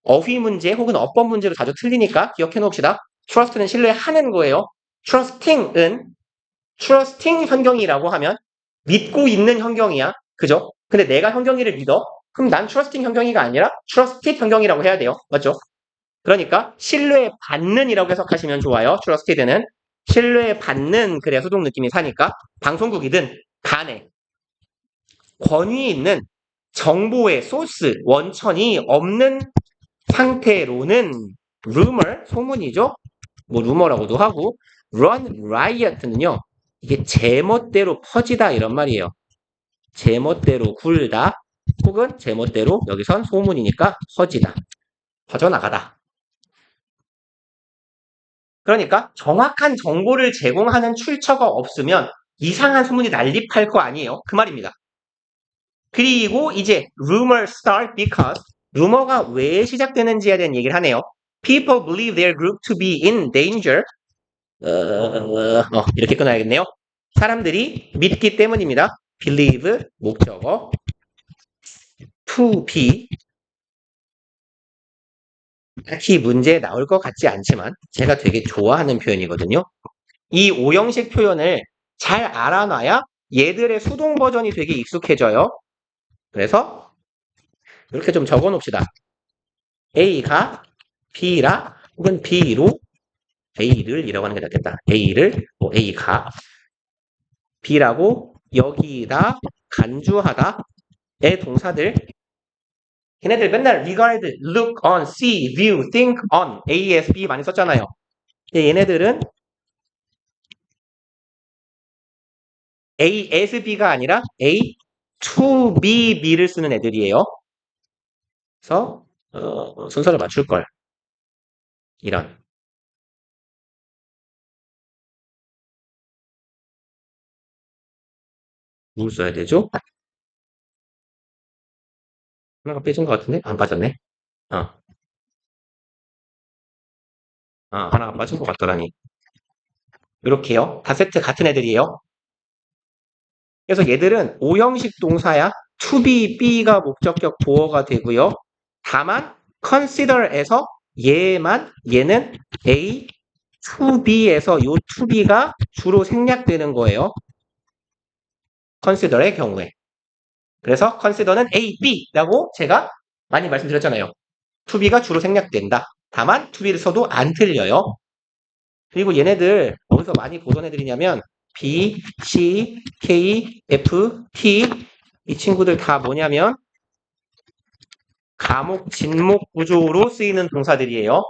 어휘 문제 혹은 어법 문제로 자주 틀리니까 기억해 놓읍시다. trust는 신뢰하는 거예요. trusting 현경이라고 하면 믿고 있는 현경이야. 그죠? 근데 내가 현경이를 믿어? 그럼 난 trusting 현경이가 아니라 trusted 현경이라고 해야 돼요. 맞죠? 그러니까 신뢰받는이라고 해석하시면 좋아요. trusted는 신뢰받는 그래야 소동 느낌이 사니까 방송국이든 간에 권위 있는 정보의 소스 원천이 없는 상태로는 rumor 소문이죠. 뭐 루머라고도 하고 run riot는요. 이게 제멋대로 퍼지다 이런 말이에요. 제멋대로 굴다 혹은 제멋대로 여기선 소문이니까 퍼지다. 퍼져나가다. 그러니까 정확한 정보를 제공하는 출처가 없으면 이상한 소문이 난립할 거 아니에요. 그 말입니다. 그리고 이제 rumor start because 루머가 왜 시작되는지에 대한 얘기를 하네요. People believe their group to be in danger. 이렇게 끊어야겠네요. 사람들이 믿기 때문입니다. believe 목적어 to be 딱히 문제에 나올 것 같지 않지만 제가 되게 좋아하는 표현이거든요. 이 오형식 표현을 잘 알아놔야 얘들의 수동 버전이 되게 익숙해져요. 그래서 이렇게 좀 적어 놓읍시다. A가 B라 혹은 B로 A를 이라고 하는 게 낫겠다. A를 A가 B라고 여기다 간주하다의 동사들 걔네들 맨날 regard, look on, see, view, think on, ASB 많이 썼잖아요. 얘네들은 ASB가 아니라 A to be, be를 쓰는 애들이에요. 그래서 순서를 맞출 걸. 이런. 뭘 써야 되죠? 하나가 빼진 것 같은데? 안 빠졌네. 어, 하나가 빠진 것 같더라니. 이렇게요. 다 세트 같은 애들이에요. 그래서 얘들은 오형식 동사야. to be, be가 목적격 보어가 되고요. 다만 consider에서 얘는 A, to be에서 요 to be가 주로 생략되는 거예요. consider의 경우에. 그래서 consider는 A, B라고 제가 많이 말씀드렸잖아요. to be가 주로 생략된다. 다만 to be를 써도 안 틀려요. 그리고 얘네들 어디서 많이 보던 애들이냐면 B, C, K, F, T 이 친구들 다 뭐냐면 가목, 진목 구조로 쓰이는 동사들이에요.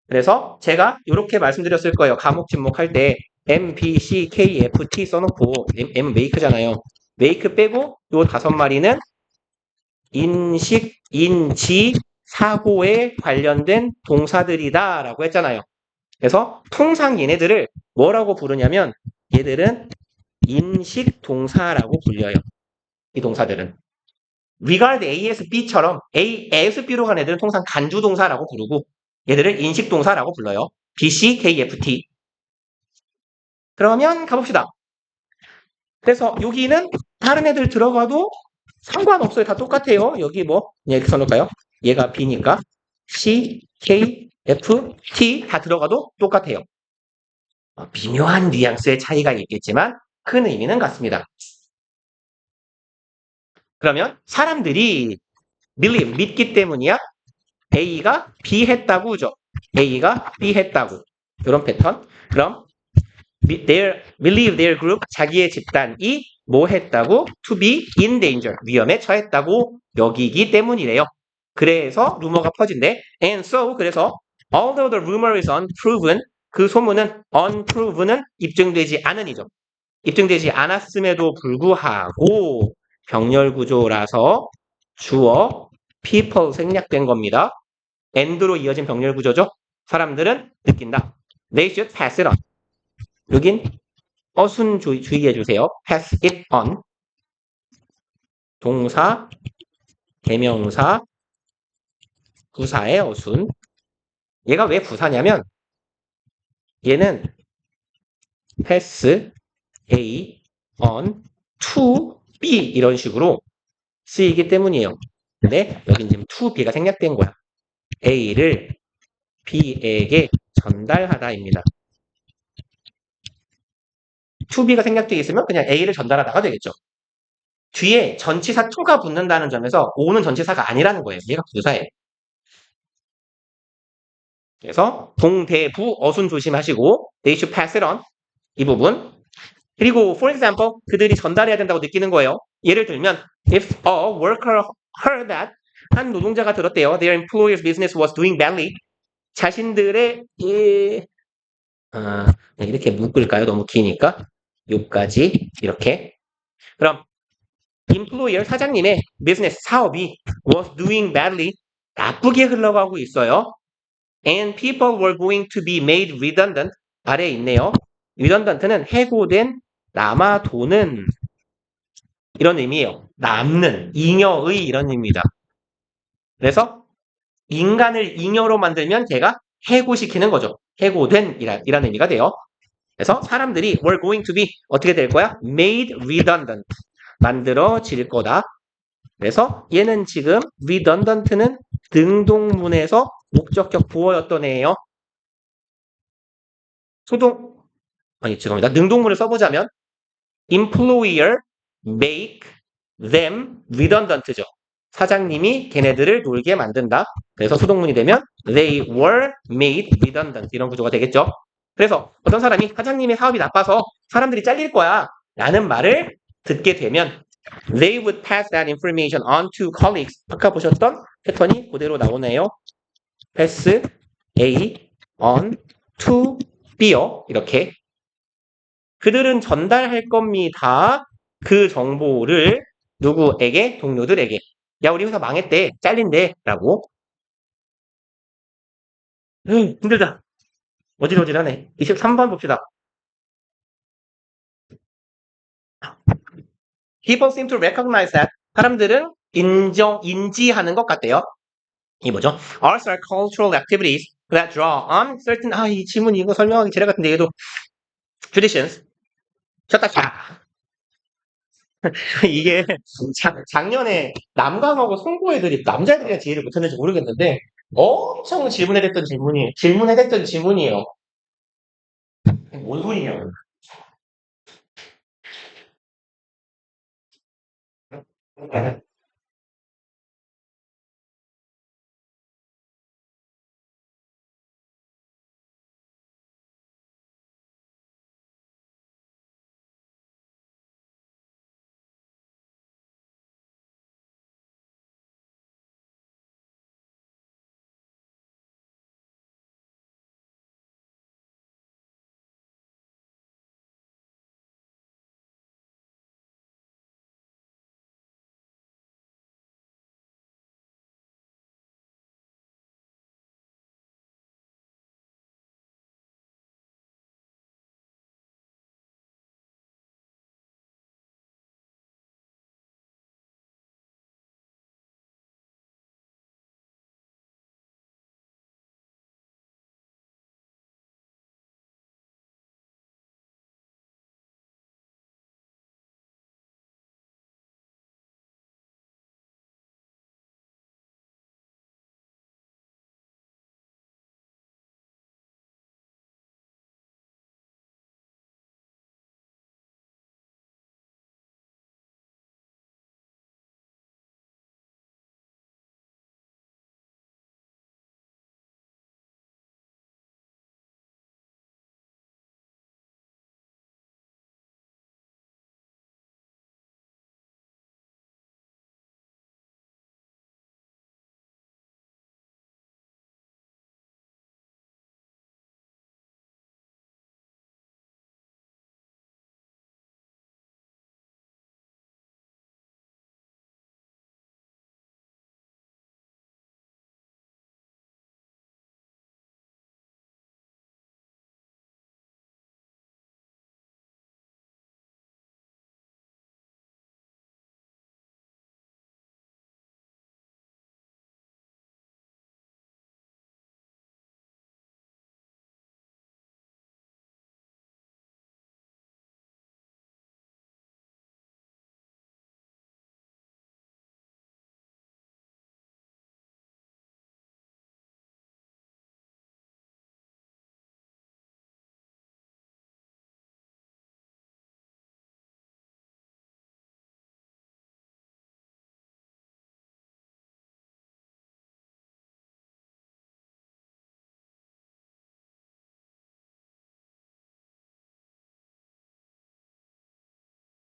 그래서 제가 이렇게 말씀드렸을 거예요. 가목, 진목 할 때 M, B, C, K, F, T 써놓고 M make잖아요. make 빼고 요 5마리는 인식, 인지, 사고에 관련된 동사들이다 라고 했잖아요. 그래서 통상 얘네들을 뭐라고 부르냐면 얘들은 인식 동사라고 불려요. 이 동사들은. regard ASB처럼 ASB로 간 애들은 통상 간주 동사라고 부르고 얘들을 인식 동사라고 불러요. BC, KFT. 그러면 가봅시다. 그래서 여기는 다른 애들 들어가도 상관없어요. 다 똑같아요. 여기 이렇게 써놓을까요? 얘가 B니까 C, K, F, T 다 들어가도 똑같아요. 미묘한 뉘앙스의 차이가 있겠지만 큰 의미는 같습니다. 그러면 사람들이 believe, 믿기 때문이야. A가 B 했다고죠. A가 B 했다고. 이런 패턴. 그럼 believe their group, 자기의 집단이 뭐 했다고? to be in danger, 위험에 처했다고 여기기 때문이래요. 그래서 루머가 퍼진대. And so, 그래서 although the rumor is unproven, 그 소문은 unproven은 입증되지 않은이죠. 입증되지 않았음에도 불구하고 병렬 구조라서 주어 people 생략된 겁니다. and로 이어진 병렬 구조죠. 사람들은 느낀다. They should pass it on. 여긴 어순 주의해 주세요. pass it on. 동사, 대명사, 부사의 어순. 얘가 왜 부사냐면 얘는 pass A on to B 이런 식으로 쓰이기 때문이에요. 근데 여긴 지금 to B가 생략된 거야. A를 B에게 전달하다입니다. to B가 생략되어 있으면 그냥 A를 전달하다가 되겠죠. 뒤에 전치사 to가 붙는다는 점에서 o는 전치사가 아니라는 거예요. 얘가 부사예요. 그래서 동대부 어순 조심하시고 they should pass it on 이 부분. 그리고 for example 그들이 전달해야 된다고 느끼는 거예요. 예를 들면 if a worker heard that 한 노동자가 들었대요. their employer's business was doing badly. 자신들의 이렇게 묶을까요? 너무 기니까 요까지 이렇게. 그럼 employer 사장님의 business 사업이 was doing badly 나쁘게 흘러가고 있어요. And people were going to be made redundant. 아래에 있네요. redundant는 해고된, 남아도는 이런 의미예요. 남는, 잉여의 이런 의미입니다. 그래서 인간을 잉여로 만들면 걔가 해고시키는 거죠. 해고된 이란 의미가 돼요. 그래서 사람들이 were going to be 어떻게 될 거야? made redundant. 만들어질 거다. 그래서 얘는 지금 redundant는 등동문에서 목적격 보어였던 애예요. 죄송합니다. 능동문을 써보자면 employer make them redundant죠. 사장님이 걔네들을 놀게 만든다. 그래서 수동문이 되면 they were made redundant 이런 구조가 되겠죠. 그래서 어떤 사람이 사장님의 사업이 나빠서 사람들이 잘릴 거야 라는 말을 듣게 되면 they would pass that information on to colleagues. 아까 보셨던 패턴이 그대로 나오네요. pass A on to B요. 이렇게 그들은 전달할 겁니다. 그 정보를 누구에게? 동료들에게. 야, 우리 회사 망했대. 잘린대. 라고. 힘들다. 어질어질하네. 23번 봅시다. People seem to recognize that. 사람들은 인지하는 것 같대요. 이 뭐죠? Arts are cultural activities that draw on certain, 이 질문이 이거 설명하기 지뢰 같은데 얘도 traditions. 쳤다 차. 이게 작년에 남강하고 송고 애들이 남자애들이랑 지혜를 못했는지 모르겠는데 엄청 질문해댔던 질문이에요. 뭔 소리냐?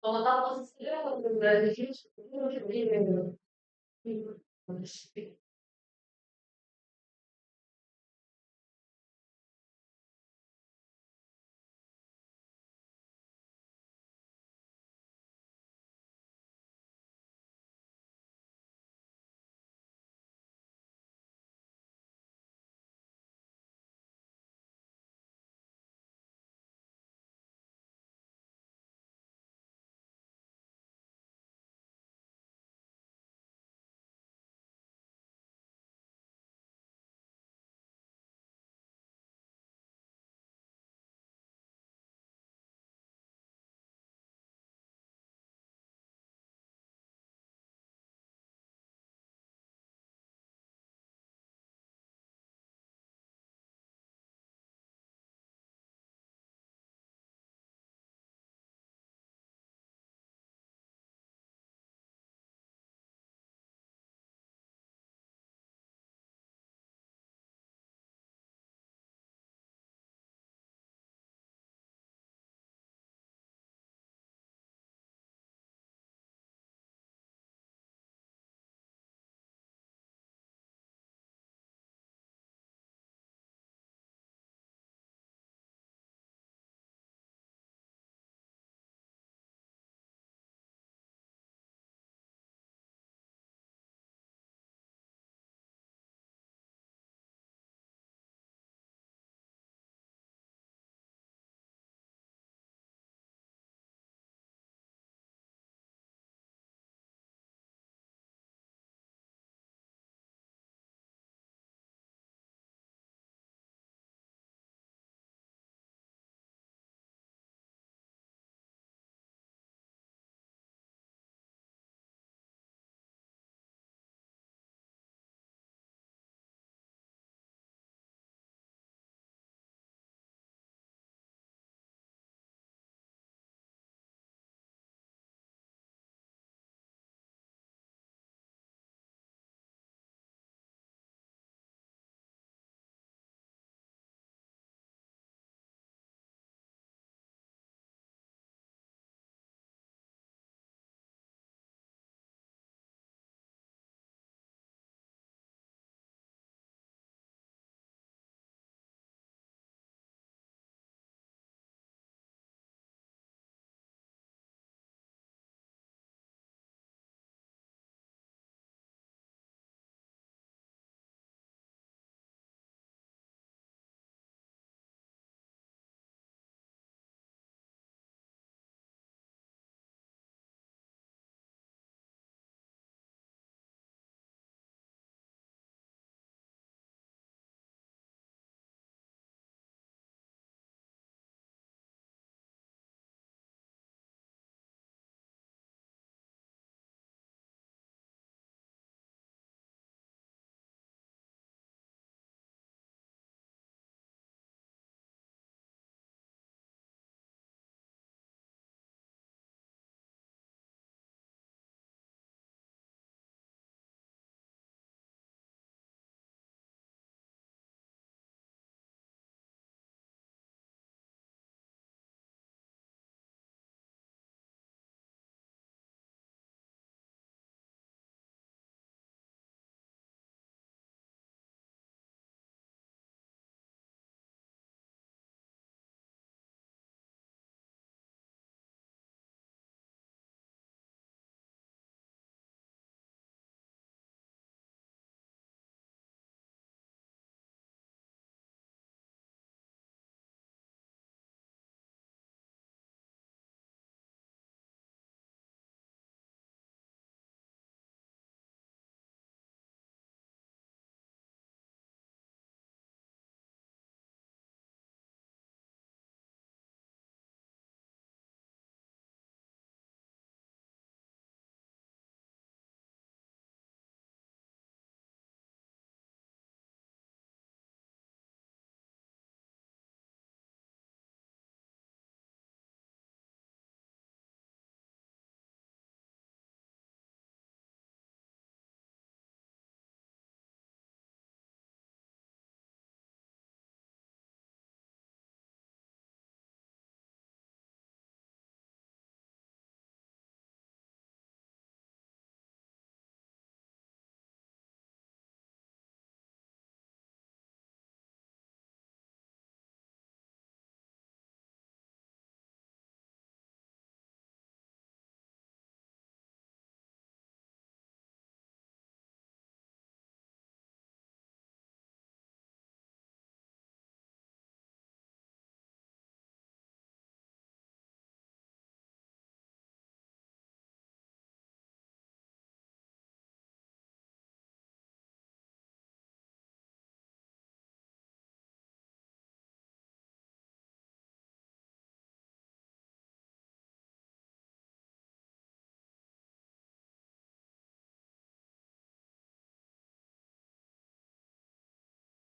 너가 딱 쓰려고 했는데,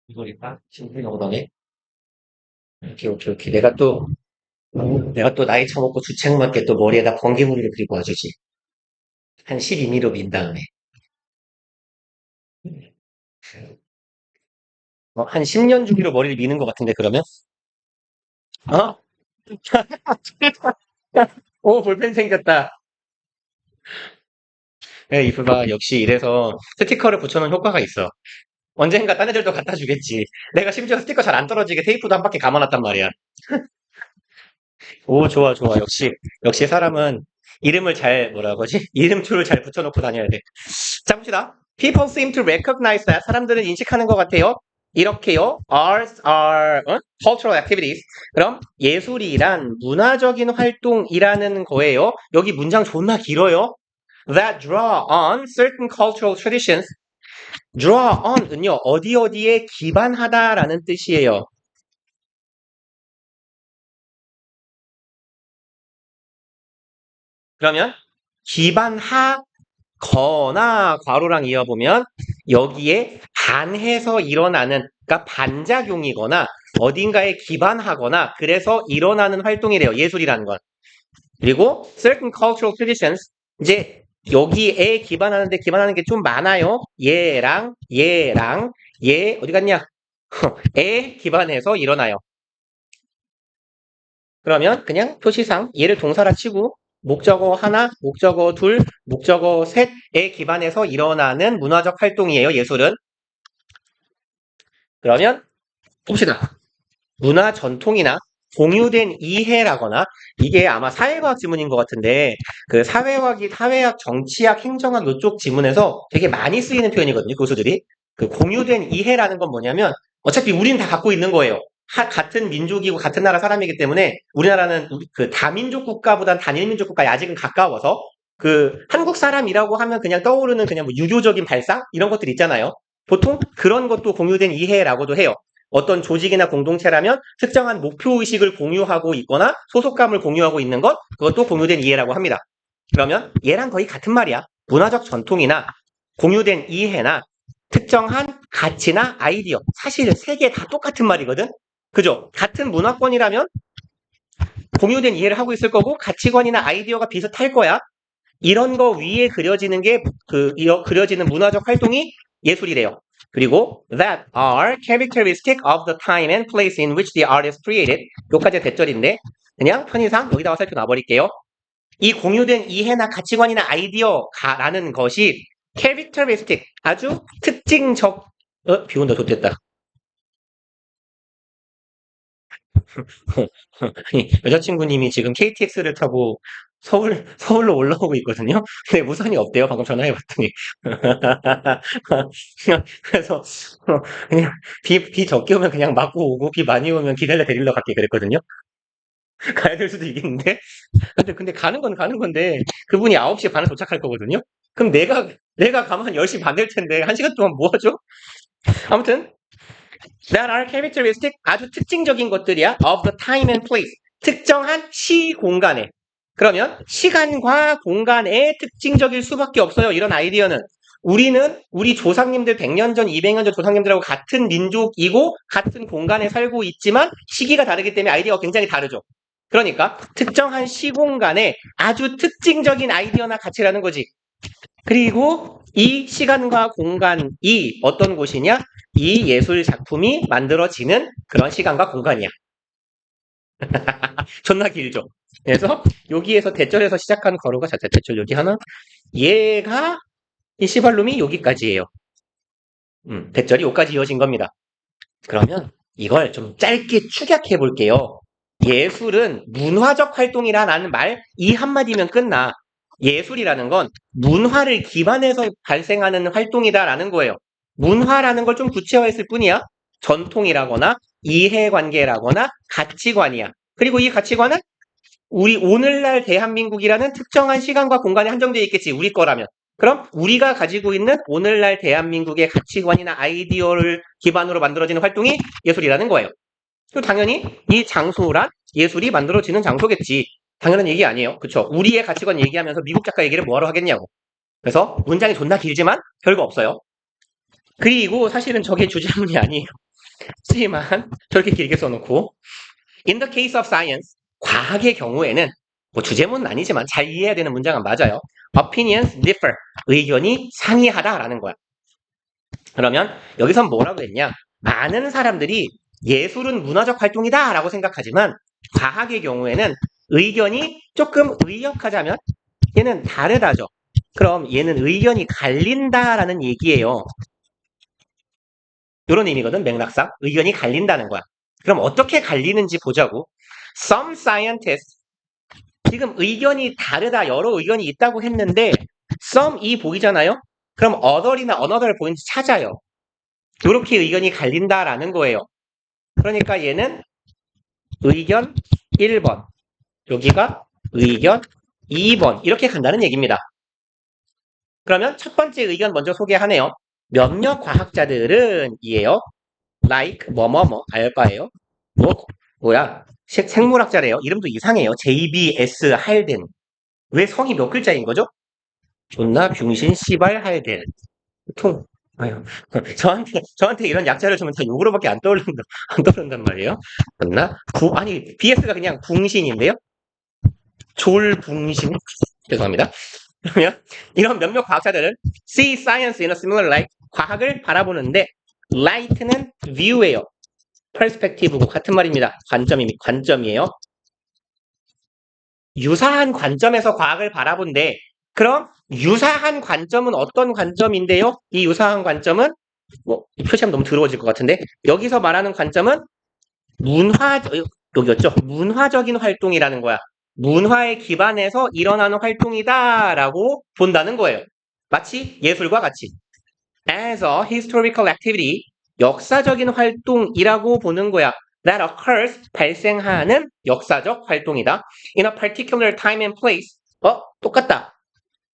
이거니까 신분이 오더네. 오케이. 내가 또 나이 처먹고 주책맞게 또 머리에다 번개무늬를 그리고 와주지. 한 12mm 민 다음에. 한 10년 주기로 머리를 미는 것 같은데, 그러면? 어? 오, 볼펜 생겼다. 네, 이쁘봐. 역시 이래서 스티커를 붙여놓은 효과가 있어. 언젠가 딴 애들도 갖다 주겠지. 내가 심지어 스티커 잘 안 떨어지게 테이프도 한 바퀴 감아놨단 말이야. 오, 좋아. 역시 사람은 이름을 잘, 뭐라 그러지? 이름표를 잘 붙여놓고 다녀야 돼. 자, 봅시다. People seem to recognize that. 사람들은 인식하는 것 같아요. 이렇게요. Arts are cultural activities. 그럼 예술이란 문화적인 활동이라는 거예요. 여기 문장 존나 길어요. That draw on certain cultural traditions. draw on은요. 어디에 기반하다라는 뜻이에요. 그러면 기반하거나 괄호랑 이어보면 여기에 반해서 일어나는, 그러니까 반작용이거나 어딘가에 기반하거나 그래서 일어나는 활동이래요. 예술이라는 건. 그리고 certain cultural traditions, 이제 여기에 기반하는 게 좀 많아요. 얘 어디 갔냐? 에 기반해서 일어나요. 그러면 그냥 표시상 얘를 동사라 치고 목적어 하나, 목적어 둘, 목적어 셋에 기반해서 일어나는 문화적 활동이에요. 예술은. 그러면 봅시다. 문화 전통이나 공유된 이해라거나, 이게 아마 사회과학 지문인 것 같은데 그 사회학, 정치학, 행정학 이쪽 지문에서 되게 많이 쓰이는 표현이거든요. 교수들이. 그 공유된 이해라는 건 뭐냐면 어차피 우리는 다 갖고 있는 거예요. 같은 민족이고 같은 나라 사람이기 때문에 우리나라는 그 다민족 국가보단 단일민족 국가에 아직은 가까워서 그 한국 사람이라고 하면 그냥 떠오르는 그냥 뭐 유교적인 발상 이런 것들 있잖아요. 보통 그런 것도 공유된 이해라고도 해요. 어떤 조직이나 공동체라면 특정한 목표의식을 공유하고 있거나 소속감을 공유하고 있는 것, 그것도 공유된 이해라고 합니다. 그러면 얘랑 거의 같은 말이야. 문화적 전통이나 공유된 이해나 특정한 가치나 아이디어. 사실 세 개 다 똑같은 말이거든. 그죠? 같은 문화권이라면 공유된 이해를 하고 있을 거고 가치관이나 아이디어가 비슷할 거야. 이런 거 위에 그려지는 게 그려지는 문화적 활동이 예술이래요. 그리고 that are characteristic of the time and place in which the artist created. 요까지 대절인데 그냥 편의상 여기다가 살펴놔 버릴게요. 이 공유된 이해나 가치관이나 아이디어라는 것이 characteristic, 아주 특징적. 비 온다. 좋됐다. 여자친구님이 지금 KTX를 타고 서울로 올라오고 있거든요. 근데 무선이 없대요. 방금 전화해봤더니. 그래서 그냥 비 적게 오면 그냥 맞고 오고 비 많이 오면 기다려 데리러 갈게 그랬거든요. 가야 될 수도 있겠는데. 근데 가는 건 가는 건데 그분이 9시 반에 도착할 거거든요. 그럼 내가 가면 한 10시 반 될 텐데 1시간 동안 뭐 하죠? 아무튼 that are characteristic, 아주 특징적인 것들이야. of the time and place. 특정한 시공간에. 그러면 시간과 공간에 특징적일 수밖에 없어요. 이런 아이디어는. 우리 조상님들 100년 전, 200년 전 조상님들하고 같은 민족이고 같은 공간에 살고 있지만 시기가 다르기 때문에 아이디어가 굉장히 다르죠. 그러니까 특정한 시공간에 아주 특징적인 아이디어나 가치라는 거지. 그리고 이 시간과 공간이 어떤 곳이냐? 이 예술 작품이 만들어지는 그런 시간과 공간이야. 존나 길죠? 그래서 여기에서 대절에서 시작한 거로가 자체 대절 여기 하나, 얘가 이 시발놈이 여기까지예요. 대절이 여기까지 이어진 겁니다. 그러면 이걸 좀 짧게 축약해 볼게요. 예술은 문화적 활동이라는 말 이 한마디면 끝나. 예술이라는 건 문화를 기반해서 발생하는 활동이다라는 거예요. 문화라는 걸 좀 구체화했을 뿐이야. 전통이라거나 이해관계라거나 가치관이야. 그리고 이 가치관은 우리 오늘날 대한민국이라는 특정한 시간과 공간에 한정되어 있겠지. 우리 거라면. 그럼 우리가 가지고 있는 오늘날 대한민국의 가치관이나 아이디어를 기반으로 만들어지는 활동이 예술이라는 거예요. 또 당연히 이 장소란 예술이 만들어지는 장소겠지. 당연한 얘기 아니에요. 그쵸? 우리의 가치관 얘기하면서 미국 작가 얘기를 뭐하러 하겠냐고. 그래서 문장이 존나 길지만 별거 없어요. 그리고 사실은 저게 주제문이 아니에요. 하지만 저렇게 길게 써놓고 In the case of science, 과학의 경우에는 뭐 주제문은 아니지만 잘 이해해야 되는 문장은 맞아요. Opinions differ, 의견이 상이하다라는 거야. 그러면 여기선 뭐라고 했냐? 많은 사람들이 예술은 문화적 활동이다라고 생각하지만 과학의 경우에는 의견이 조금 의역하자면 얘는 다르다죠. 그럼 얘는 의견이 갈린다라는 얘기예요. 이런 의미거든, 맥락상. 의견이 갈린다는 거야. 그럼 어떻게 갈리는지 보자고. Some scientists, 지금 의견이 다르다, 여러 의견이 있다고 했는데 some이 보이잖아요? 그럼 other이나 another를 보이는지 찾아요. 이렇게 의견이 갈린다라는 거예요. 그러니까 얘는 의견 1번, 여기가 의견 2번 이렇게 간다는 얘기입니다. 그러면 첫 번째 의견 먼저 소개하네요. 몇몇 과학자들은 이에요. like 뭐뭐뭐 알바예요. 뭐야 생물학자래요. 이름도 이상해요. JBS 할덴. 왜 성이 몇 글자인 거죠? 존나 병신 씨발 할덴. 통 아유 저한테 이런 약자를 주면 다 욕으로밖에 안 떠오른단 말이에요. 맞나? 아니 BS가 그냥 붕신인데요. 졸붕신. 죄송합니다. 그러면 이런 몇몇 과학자들은 see science in a similar light, 과학을 바라보는데 light는 view예요. perspective고 같은 말입니다. 관점이에요. 유사한 관점에서 과학을 바라본데 그럼 유사한 관점은 어떤 관점인데요? 이 유사한 관점은 뭐 표시하면 너무 더러워질 것 같은데 여기서 말하는 관점은 여기였죠. 문화적인 활동이라는 거야. 문화에 기반해서 일어나는 활동이다라고 본다는 거예요. 마치 예술과 같이. As a historical activity, 역사적인 활동이라고 보는 거야. That occurs, 발생하는 역사적 활동이다. In a particular time and place. 똑같다.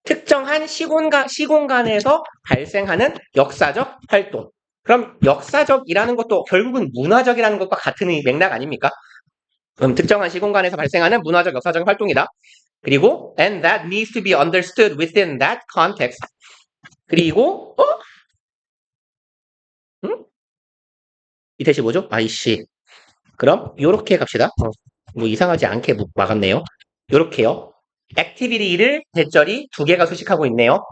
특정한 시공간에서 발생하는 역사적 활동. 그럼 역사적이라는 것도 결국은 문화적이라는 것과 같은 맥락 아닙니까? 특정한 시공간에서 발생하는 문화적 역사적 활동이다. 그리고 and that needs to be understood within that context. 그리고 응? 이 대시 뭐죠? 아이씨. 그럼 요렇게 갑시다. 뭐 이상하지 않게 막았네요. 요렇게요. 액티비티를 대절이 두 개가 수식하고 있네요.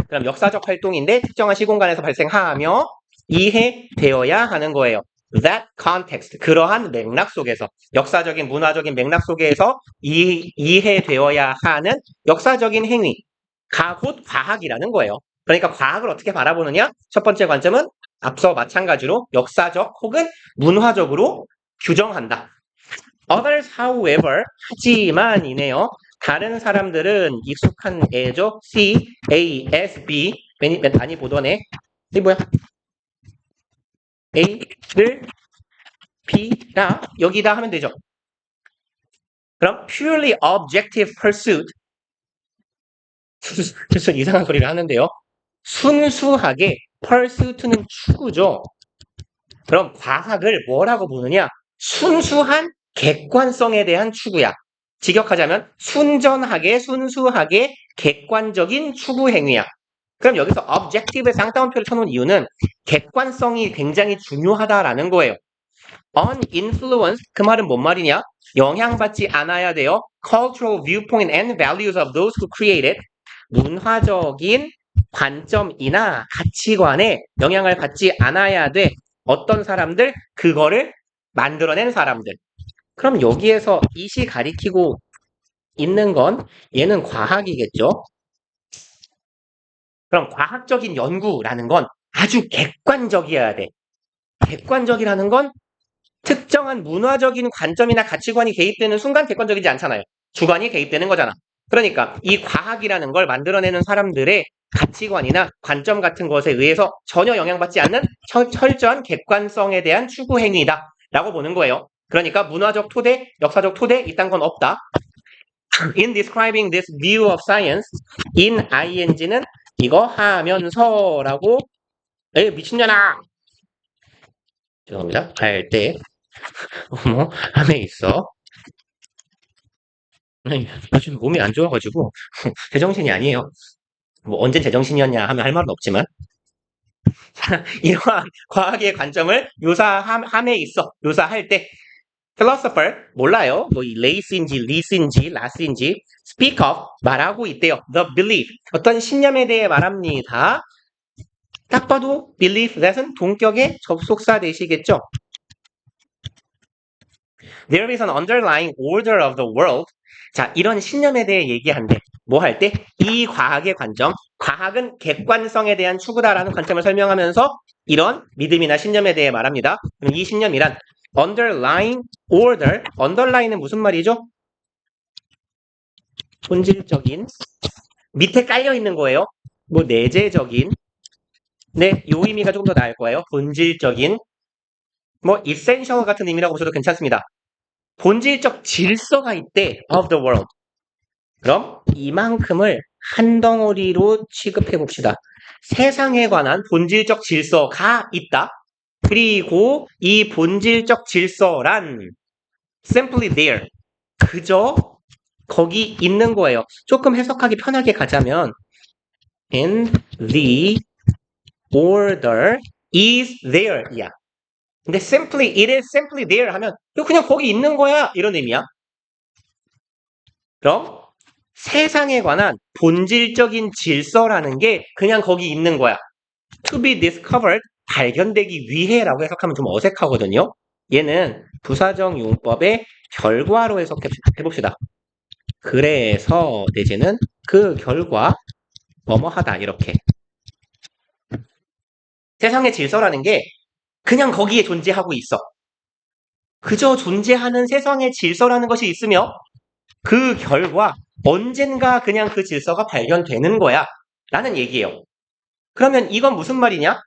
그럼 역사적 활동인데 특정한 시공간에서 발생하며 이해되어야 하는 거예요. That context, 그러한 맥락 속에서 역사적인 문화적인 맥락 속에서 이해되어야 하는 역사적인 행위가 곧 과학이라는 거예요. 그러니까 과학을 어떻게 바라보느냐? 첫 번째 관점은 앞서 마찬가지로 역사적 혹은 문화적으로 규정한다. Others, however, 하지만이네요. 다른 사람들은 익숙한 애죠. C, A, S, B. 많이 보던 애. 이 뭐야? A를 B다. 여기다 하면 되죠. 그럼 purely objective pursuit. 무슨 이상한 소리를 하는데요. 순수하게 pursuit는 추구죠. 그럼 과학을 뭐라고 보느냐? 순수한 객관성에 대한 추구야. 직역하자면 순전하게 순수하게 객관적인 추구 행위야. 그럼 여기서 objective에 쌍따옴표를 쳐놓은 이유는 객관성이 굉장히 중요하다라는 거예요. uninfluenced, 그 말은 뭔 말이냐? 영향받지 않아야 돼요. cultural viewpoint and values of those who create it. 문화적인 관점이나 가치관에 영향을 받지 않아야 돼. 어떤 사람들? 그거를 만들어낸 사람들. 그럼 여기에서 이시 가리키고 있는 건 얘는 과학이겠죠? 그럼 과학적인 연구라는 건 아주 객관적이어야 돼. 객관적이라는 건 특정한 문화적인 관점이나 가치관이 개입되는 순간 객관적이지 않잖아요. 주관이 개입되는 거잖아. 그러니까 이 과학이라는 걸 만들어내는 사람들의 가치관이나 관점 같은 것에 의해서 전혀 영향받지 않는 철저한 객관성에 대한 추구 행위다 라고 보는 거예요. 그러니까 문화적 토대, 역사적 토대 이딴 건 없다. In describing this view of science, in ing는 이거 하면서라고 에이 미친년아 죄송합니다. 할 때 어머 안에 있어. 아니, 요즘 몸이 안 좋아가지고 제정신이 아니에요. 뭐 언제 제정신이었냐 하면 할 말은 없지만 이러한 과학의 관점을 묘사함에 있어. 묘사할 때 philosopher 몰라요. 뭐 레이스인지 리스인지 라스인지 speak of 말하고 있대요. the belief 어떤 신념에 대해 말합니다. 딱 봐도 belief that은 동격의 접속사 되시겠죠. There is an underlying order of the world. 자, 이런 신념에 대해 얘기한대. 뭐 할 때? 이 과학의 관점, 과학은 객관성에 대한 추구다라는 관점을 설명하면서 이런 믿음이나 신념에 대해 말합니다. 그럼 이 신념이란 underlying order, underline은 무슨 말이죠? 본질적인, 밑에 깔려 있는 거예요. 뭐 내재적인, 네, 요 의미가 조금 더 나을 거예요. 본질적인, 뭐 essential 같은 의미라고 보셔도 괜찮습니다. 본질적 질서가 있대, of the world. 그럼 이만큼을 한 덩어리로 취급해 봅시다. 세상에 관한 본질적 질서가 있다. 그리고 이 본질적 질서란 simply there. 그저 거기 있는 거예요. 조금 해석하기 편하게 가자면 in the order is there. 야. 근데 simply it is simply there 하면 이거 그냥 거기 있는 거야. 이런 의미야. 그럼 세상에 관한 본질적인 질서라는 게 그냥 거기 있는 거야. To be discovered, 발견되기 위해라고 해석하면 좀 어색하거든요. 얘는 부사적 용법의 결과로 해석해봅시다. 그래서 내지는 그 결과 뭐뭐하다 이렇게. 세상의 질서라는 게 그냥 거기에 존재하고 있어. 그저 존재하는 세상의 질서라는 것이 있으며 그 결과 언젠가 그냥 그 질서가 발견되는 거야 라는 얘기예요. 그러면 이건 무슨 말이냐?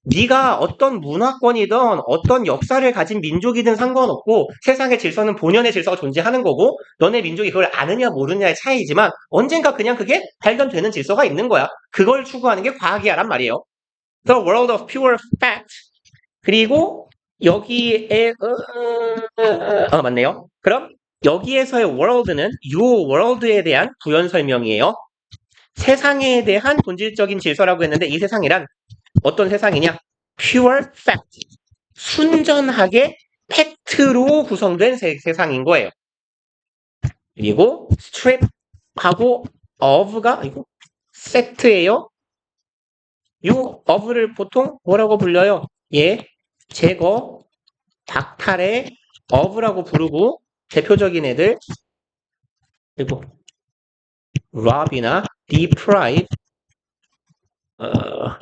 네가 어떤 문화권이든 어떤 역사를 가진 민족이든 상관없고 세상의 질서는 본연의 질서가 존재하는 거고 너네 민족이 그걸 아느냐 모르느냐의 차이지만 언젠가 그냥 그게 발견되는 질서가 있는 거야. 그걸 추구하는 게 과학이야 란 말이에요. The world of pure fact. 그리고 여기에 맞네요. 그럼 여기에서의 world는 요 world에 대한 부연 설명이에요. 세상에 대한 본질적인 질서라고 했는데 이 세상이란 어떤 세상이냐? pure fact. 순전하게 팩트로 구성된 세상인 거예요. 그리고 strip하고 of가 이거 fact예요. 이 of를 보통 뭐라고 불려요? 예, 제거, 박탈의 of라고 부르고 대표적인 애들 그리고 rob이나 deprive,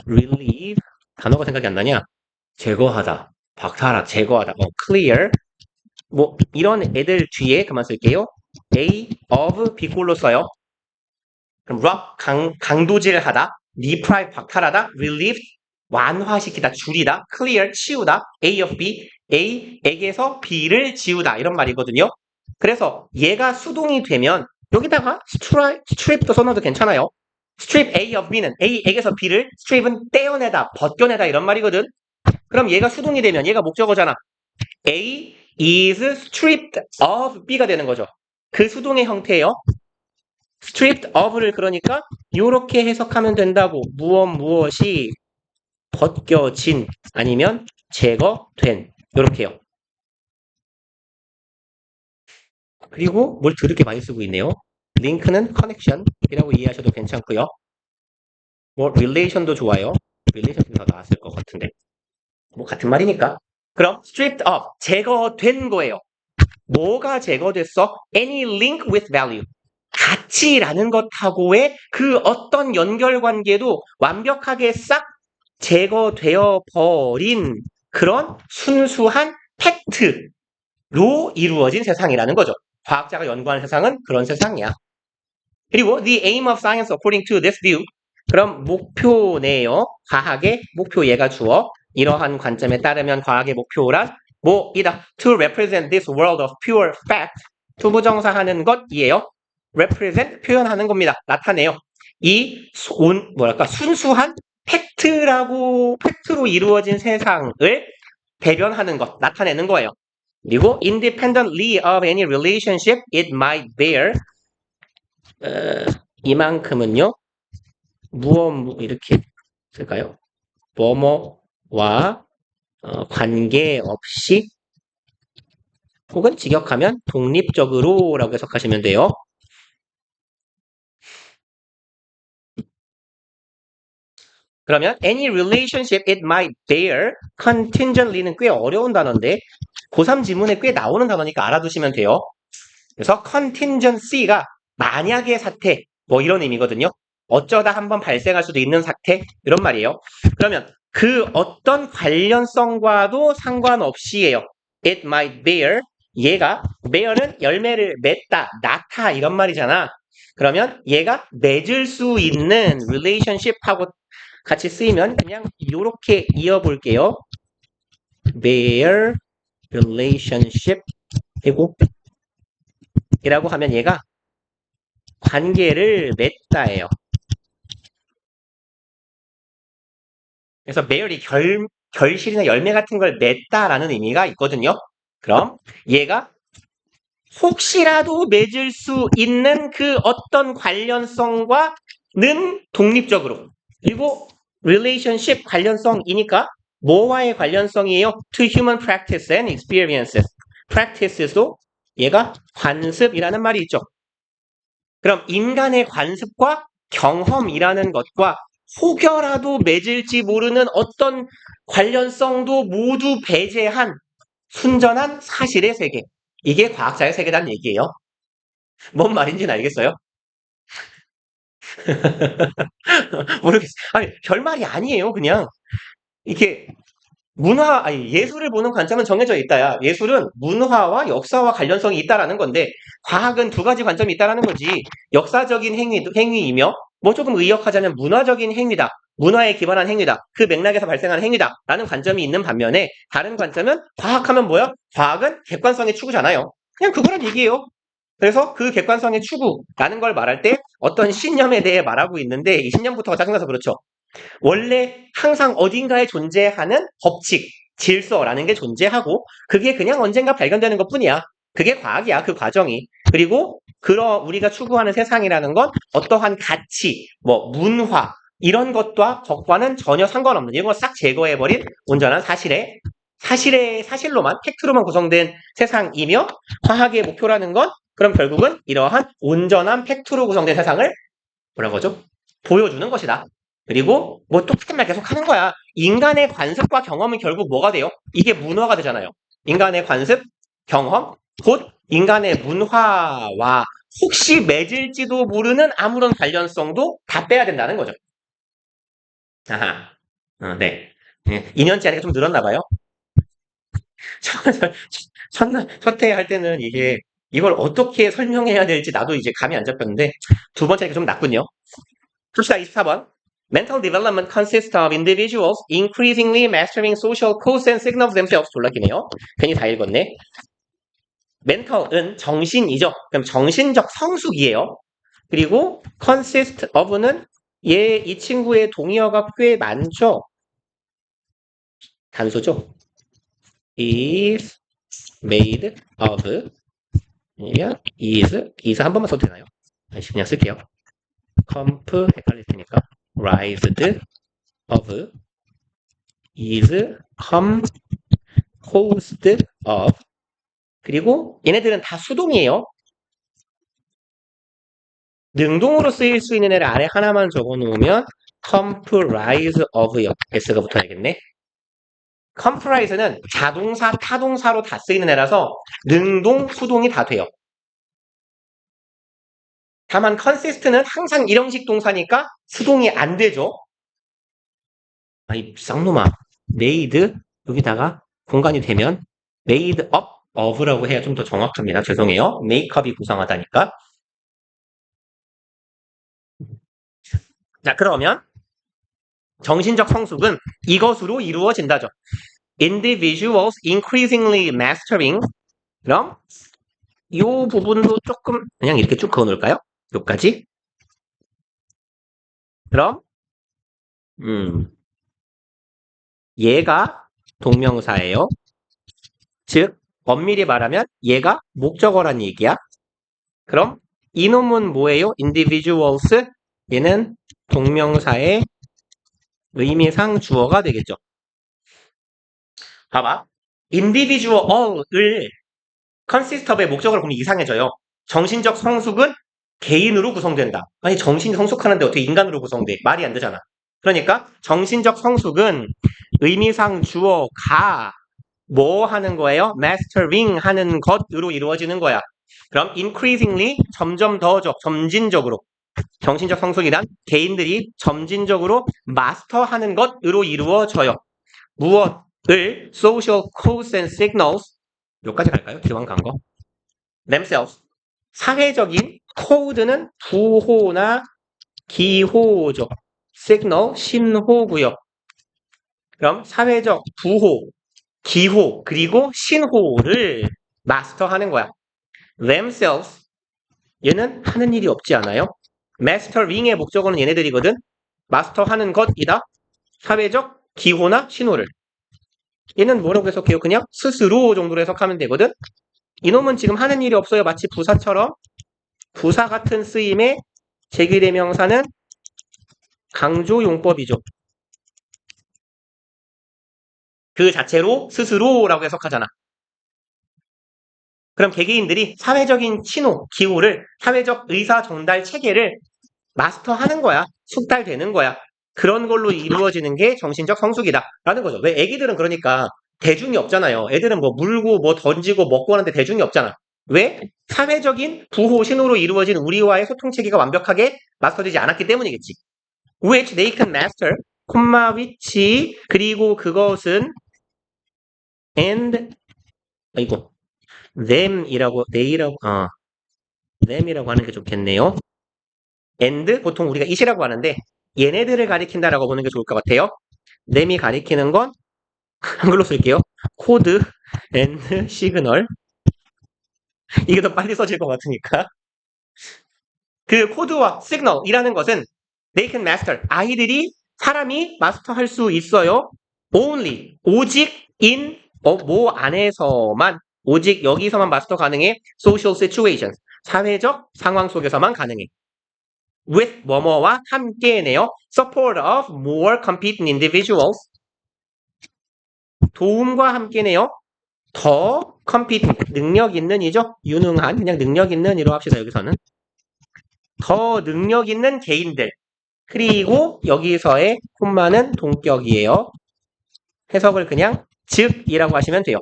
relieve 단어가 생각이 안 나냐? 제거하다, 박탈하다, 제거하다, clear 뭐 이런 애들 뒤에 그만 쓸게요. A of 비꼴로 써요. 그럼 rob 강도질하다, deprive 박탈하다, relieve 완화시키다, 줄이다, clear 치우다, A of B A에게서 B를 지우다 이런 말이거든요. 그래서 얘가 수동이 되면 여기다가 strip도 써놔도 괜찮아요. strip A of B는 A에게서 B를 strip은 떼어내다, 벗겨내다 이런 말이거든. 그럼 얘가 수동이 되면 얘가 목적어잖아. A is stripped of B가 되는 거죠. 그 수동의 형태예요. stripped of를 그러니까 이렇게 해석하면 된다고. 무엇이 벗겨진 아니면 제거된 이렇게요. 그리고 뭘 드럽게 많이 쓰고 있네요. 링크는 connection이라고 이해하셔도 괜찮고요. 뭐 relation도 좋아요. relation이 더 나았을 것 같은데. 뭐 같은 말이니까. 그럼 stripped of 제거된 거예요. 뭐가 제거됐어? Any link with value. 가치라는 것하고의 그 어떤 연결관계도 완벽하게 싹 제거되어 버린 그런 순수한 팩트로 이루어진 세상이라는 거죠. 과학자가 연구하는 세상은 그런 세상이야. 그리고 the aim of science according to this view. 그럼 목표네요. 과학의 목표 얘가 주어. 이러한 관점에 따르면 과학의 목표란 뭐이다. To represent this world of pure fact. 투부정사하는 것이에요. represent 표현하는 겁니다. 나타내요. 이 순수한 팩트로 이루어진 세상을 대변하는 것, 나타내는 거예요. 그리고 independently of any relationship it might bear. 이만큼은요. 이렇게 쓸까요? 뭐뭐와 관계없이 혹은 직역하면 독립적으로라고 해석하시면 돼요. 그러면 any relationship it might bear contingently는 꽤 어려운 단어인데 고3 지문에 꽤 나오는 단어니까 알아두시면 돼요. 그래서 contingency가 만약의 사태 뭐 이런 의미거든요. 어쩌다 한번 발생할 수도 있는 사태 이런 말이에요. 그러면 그 어떤 관련성과도 상관없이예요. It might bear 얘가 bear는 열매를 맺다, 낳다 이런 말이잖아. 그러면 얘가 맺을 수 있는 relationship하고 같이 쓰이면 그냥 이렇게 이어볼게요. bear relationship 이라고 하면 얘가 관계를 맺다예요. 그래서 bear이 결실이나 열매 같은 걸 맺다라는 의미가 있거든요. 그럼 얘가 혹시라도 맺을 수 있는 그 어떤 관련성과는 독립적으로 그리고 relationship 관련성이니까 뭐와의 관련성이에요? To human practice and experiences. practices도 얘가 관습이라는 말이 있죠. 그럼 인간의 관습과 경험이라는 것과 혹여라도 맺을지 모르는 어떤 관련성도 모두 배제한 순전한 사실의 세계. 이게 과학자의 세계라는 얘기예요. 뭔 말인지는 알겠어요? 모르겠어요. 아니, 별말이 아니에요, 그냥. 이게 예술을 보는 관점은 정해져 있다야. 예술은 문화와 역사와 관련성이 있다라는 건데, 과학은 두 가지 관점이 있다라는 거지. 역사적인 행위이며, 뭐 조금 의역하자면 문화적인 행위다. 문화에 기반한 행위다. 그 맥락에서 발생한 행위다. 라는 관점이 있는 반면에, 다른 관점은 과학하면 뭐야? 과학은 객관성의 추구잖아요. 그냥 그거란 얘기예요. 그래서 그 객관성의 추구라는 걸 말할 때 어떤 신념에 대해 말하고 있는데, 이 신념부터가 짜증나서 그렇죠. 원래 항상 어딘가에 존재하는 법칙, 질서라는 게 존재하고 그게 그냥 언젠가 발견되는 것뿐이야. 그게 과학이야, 그 과정이. 그리고 우리가 추구하는 세상이라는 건 어떠한 가치, 뭐 문화 이런 것과는 전혀 상관없는 이런 걸 싹 제거해버린 온전한 사실로만 팩트로만 구성된 세상이며 과학의 목표라는 건 그럼 결국은 이러한 온전한 팩트로 구성된 세상을 뭐라고 하죠? 보여주는 것이다. 그리고 뭐 똑같은 말 계속 하는 거야. 인간의 관습과 경험은 결국 뭐가 돼요? 이게 문화가 되잖아요. 인간의 관습, 경험, 곧 인간의 문화와 혹시 맺을지도 모르는 아무런 관련성도 다 빼야 된다는 거죠. 아하, 네. 2년째 하니까 좀 늘었나 봐요. 첫 회 할 때는 이걸 어떻게 설명해야 될지 나도 이제 감이 안 잡혔는데 두 번째 하니까 좀 낫군요. 숫자 24번. Mental development consists of individuals increasingly mastering social codes and signals themselves. 졸라기네요. 괜히 다 읽었네. mental은 정신이죠. 그럼 정신적 성숙이에요. 그리고 consist of는 이 친구의 동의어가 꽤 많죠. 단수죠. is made of is 한 번만 써도 되나요? 아니, 그냥 쓸게요. 헷갈릴 테니까 rised of is composed of 그리고 얘네들은 다 수동이에요. 능동으로 쓰일 수 있는 애를 아래 하나만 적어놓으면 comprise of s가 붙어야겠네. comprise는 자동사, 타동사로 다 쓰이는 애라서 능동, 수동이 다 돼요. 다만 consist는 항상 일형식 동사니까 수동이 안 되죠. 아이 쌍놈아 made 여기다가 공간이 되면 made up of라고 해야 좀 더 정확합니다. 죄송해요. make up이 구성하다니까. 자 그러면 정신적 성숙은 이것으로 이루어진다죠. Individuals increasingly mastering 그럼 이 부분도 조금 그냥 이렇게 쭉 그어놓을까요? 여기까지. 그럼 얘가 동명사예요. 즉 엄밀히 말하면 얘가 목적어란 얘기야. 그럼 이놈은 뭐예요? individuals 얘는 동명사의 의미상 주어가 되겠죠. 봐봐. individual을 consist of의 목적으로 보면 이상해져요. 정신적 성숙은 개인으로 구성된다. 아니 정신 성숙하는데 어떻게 인간으로 구성돼? 말이 안 되잖아. 그러니까 정신적 성숙은 의미상 주어가 뭐 하는 거예요? mastering 하는 것으로 이루어지는 거야. 그럼 increasingly 점점 더죠. 점진적으로 정신적 성숙이란 개인들이 점진적으로 마스터하는 것으로 이루어져요. 무엇을 social codes and signals 여기까지 갈까요? 기왕 간 거. themselves 사회적인 코드는 부호나 기호죠. signal 신호고요. 그럼 사회적 부호, 기호 그리고 신호를 마스터하는 거야. themselves 얘는 하는 일이 없지 않아요? mastering의 목적어는 얘네들이거든. 마스터하는 것이다. 사회적 기호나 신호를. 얘는 뭐라고 해석해요? 그냥 스스로 정도로 해석하면 되거든. 이놈은 지금 하는 일이 없어요. 마치 부사처럼. 부사 같은 쓰임의 제기대명사는 강조용법이죠. 그 자체로 스스로라고 해석하잖아. 그럼 개개인들이 사회적인 신호, 기호를 사회적 의사 전달 체계를 마스터하는 거야. 숙달되는 거야. 그런 걸로 이루어지는 게 정신적 성숙이다. 라는 거죠. 왜 애기들은 그러니까 대중이 없잖아요. 애들은 뭐 물고 뭐 던지고 먹고 하는데 대중이 없잖아. 왜? 사회적인 부호 신호로 이루어진 우리와의 소통 체계가 완벽하게 마스터되지 않았기 때문이겠지. which they can master, 콤마 which 그리고 그것은 and 아이고 them이라고 they라고 them이라고 하는 게 좋겠네요. and 보통 우리가 it이라고 하는데 얘네들을 가리킨다라고 보는 게 좋을 것 같아요. them이 가리키는 건 한글로 쓸게요. 코드 and 시그널 이게 더 빨리 써질 것 같으니까 그 코드와 시그널이라는 것은 they can master 아이들이 사람이 마스터할 수 있어요. only 오직 in 뭐 안에서만 오직 여기서만 마스터 가능해. social situations 사회적 상황 속에서만 가능해. with 뭐뭐와 함께네요. support of more competent individuals 도움과 함께네요. 더 competent 능력 있는이죠. 유능한 그냥 능력 있는이로 합시다. 여기서는 더 능력 있는 개인들 그리고 여기서의 콤마는 동격이에요. 해석을 그냥 즉이라고 하시면 돼요.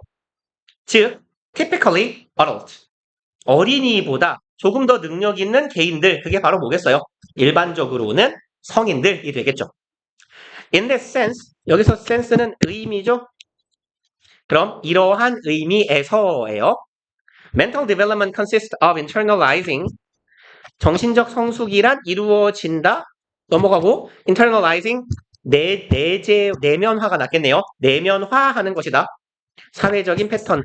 즉 typically adult 어린이보다 조금 더 능력 있는 개인들 그게 바로 뭐겠어요? 일반적으로는 성인들이 되겠죠. In that sense 여기서 sense는 의미죠. 그럼 이러한 의미에서예요. Mental development consists of internalizing 정신적 성숙이란 이루어진다. 넘어가고 internalizing 내면화가 낫겠네요. 내면화하는 것이다. 사회적인 패턴을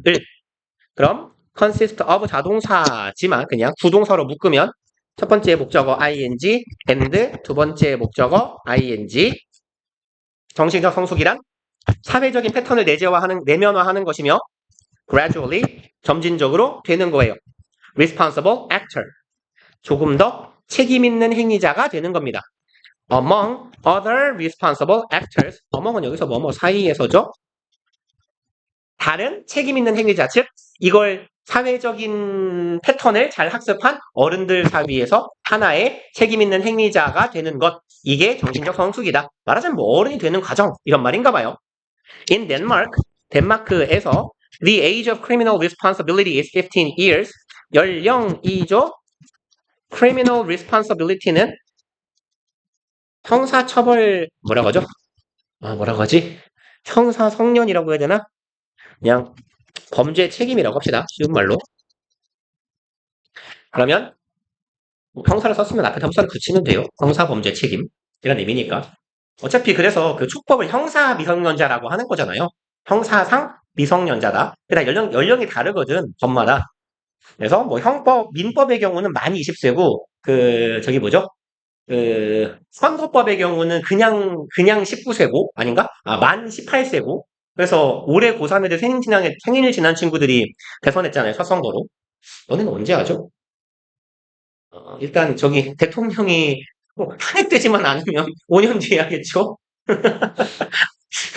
그럼 consist of 자동사지만 그냥 부동사로 묶으면 첫 번째 목적어 ing and 두 번째 목적어 ing 정신적 성숙이란 사회적인 패턴을 내면화하는 것이며 gradually 점진적으로 되는 거예요. responsible actor 조금 더 책임 있는 행위자가 되는 겁니다. among other responsible actors among은 여기서 뭐뭐 사이에서죠. 다른 책임 있는 행위자 즉 이걸 사회적인 패턴을 잘 학습한 어른들 사이에서 하나의 책임 있는 행위자가 되는 것 이게 정신적 성숙이다. 말하자면 뭐 어른이 되는 과정 이런 말인가 봐요. In Denmark 덴마크에서 the age of criminal responsibility is 15 years 연령이죠. criminal responsibility는 형사처벌 뭐라고 하죠? 뭐라고 하지? 형사성년이라고 해야 되나? 그냥 범죄 책임이라고 합시다. 쉬운 말로. 그러면 형사를 썼으면 앞에 형사를 붙이면 돼요. 형사범죄 책임 이런 의미니까. 어차피 그래서 그 촉법을 형사 미성년자라고 하는 거잖아요. 형사상 미성년자다. 그러니까 연령이 다르거든 법마다. 그래서 뭐 형법 민법의 경우는 만 20세고 그 저기 뭐죠? 그 선거법의 경우는 그냥 19세고 아닌가? 만 18세고. 그래서 올해 고3 애들 생일 지난 친구들이 대선했잖아요. 첫 선거로. 너네는 언제 하죠? 일단 저기 대통령이 탄핵되지만 않으면 5년 뒤에 하겠죠?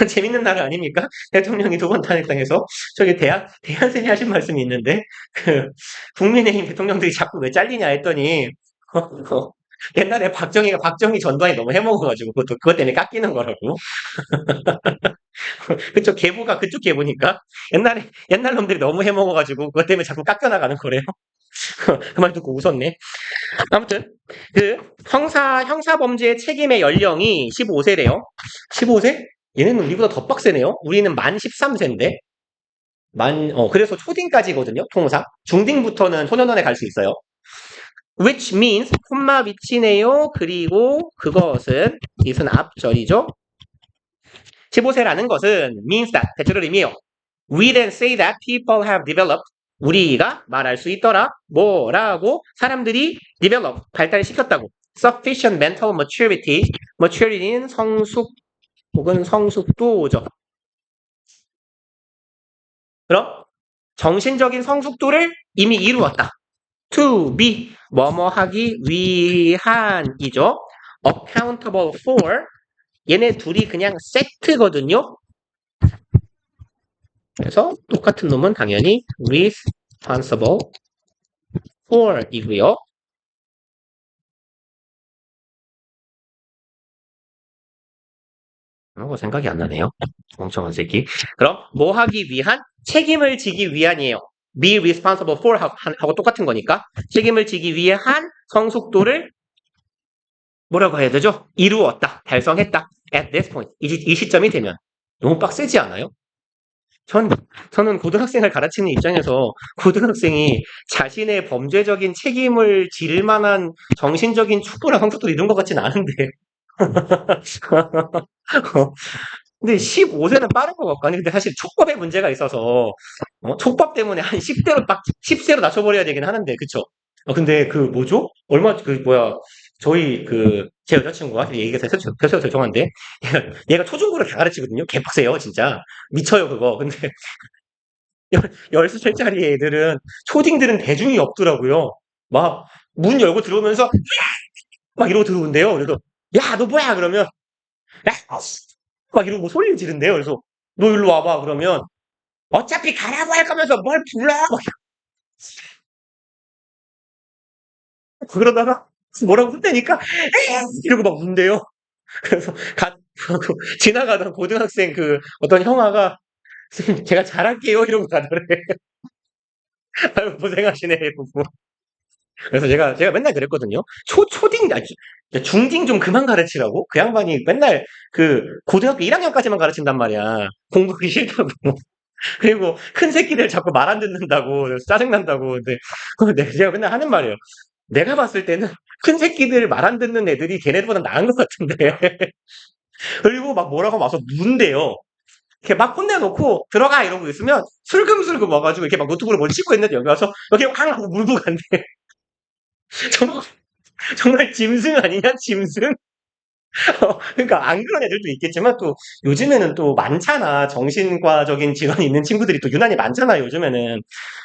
재밌는 나라 아닙니까? 대통령이 두 번 탄핵당해서 저기 대한센이 하신 말씀이 있는데 그 국민의힘 대통령들이 자꾸 왜 잘리냐 했더니 옛날에 박정희 전두환이 너무 해먹어가지고 그것 때문에 깎이는 거라고. 그쪽 계보가 그쪽 계보니까 옛날 놈들이 너무 해먹어가지고 그것 때문에 자꾸 깎여나가는 거래요. 그 말 듣고 웃었네. 아무튼 그 형사 범죄 책임의 연령이 15세래요. 15세? 얘네는 우리보다 더 빡세네요. 우리는 만 13세인데. 그래서 초딩까지거든요, 통상. 중딩부터는 소년원에 갈 수 있어요. which means, 콤마 밑이네요. 그리고 그것은, 이것은 앞절이죠. 15세라는 것은 means that, 대체로 의미해요. We then say that people have developed, 우리가 말할 수 있더라. 뭐라고? 사람들이 develop, 발달시켰다고. sufficient mental maturity, maturity는 성숙 혹은 성숙도죠. 그럼 정신적인 성숙도를 이미 이루었다. to be 뭐뭐 하기 위한이죠. accountable for 얘네 둘이 그냥 세트거든요. 그래서 똑같은 놈은 당연히 responsible for 이고요. 생각이 안 나네요. 멍청한 새끼. 그럼 뭐 하기 위한? 책임을 지기 위한이에요. be responsible for 하고 똑같은 거니까 책임을 지기 위한 성숙도를 뭐라고 해야 되죠? 이루었다. 달성했다. at this point. 이 시점이 되면. 너무 빡세지 않아요? 저는 고등학생을 가르치는 입장에서 고등학생이 자신의 범죄적인 책임을 질 만한 정신적인 축구랑 성숙도를 이룬 것 같지는 않은데. 근데 15세는 빠른 것 같고, 아니, 근데 사실 촉법에 문제가 있어서, 촉법 때문에 한 10세로 낮춰버려야 되긴 하는데, 그쵸? 근데 뭐죠? 제 여자친구가 얘기가 돼서 죄송한데, 얘가 초중고를 다 가르치거든요? 개빡세요, 진짜. 미쳐요, 그거. 근데 10살짜리 애들은, 초딩들은 대중이 없더라고요. 막, 문 열고 들어오면서, 막 이러고 들어온대요. 그래서, 야, 너 뭐야? 그러면, 야, 막 이러고 소리를 지른대요. 그래서 너 일로 와봐. 그러면 어차피 가라고 할 거면서 뭘 불러? 막 그러다가 뭐라고 혼내니까 이러고 막 운대요. 그래서 지나가던 고등학생 어떤 형아가 제가 잘할게요 이러고 가더래. 아유 고생하시네 이러고. 그래서 제가 맨날 그랬거든요. 초딩 아니 중딩 좀 그만 가르치라고. 그 양반이 맨날 고등학교 1학년까지만 가르친단 말이야. 공부하기 싫다고. 그리고 큰 새끼들 자꾸 말 안 듣는다고 짜증난다고 근데 제가 맨날 하는 말이에요. 내가 봤을 때는 큰 새끼들 말 안 듣는 애들이 걔네들보다 나은 것 같은데 그리고 막 뭐라고 와서 문대요. 이렇게 막 혼내놓고 들어가 이러고 있으면 슬금슬금 와가지고 이렇게 막 노트북을 뭘 찍고 있는데 여기 와서 여기 황 하고 물고 간대. 정말, 정말 짐승 아니냐 짐승? 그러니까 안 그런 애들도 있겠지만 또 요즘에는 또 많잖아. 정신과적인 질환이 있는 친구들이 또 유난히 많잖아, 요즘에는.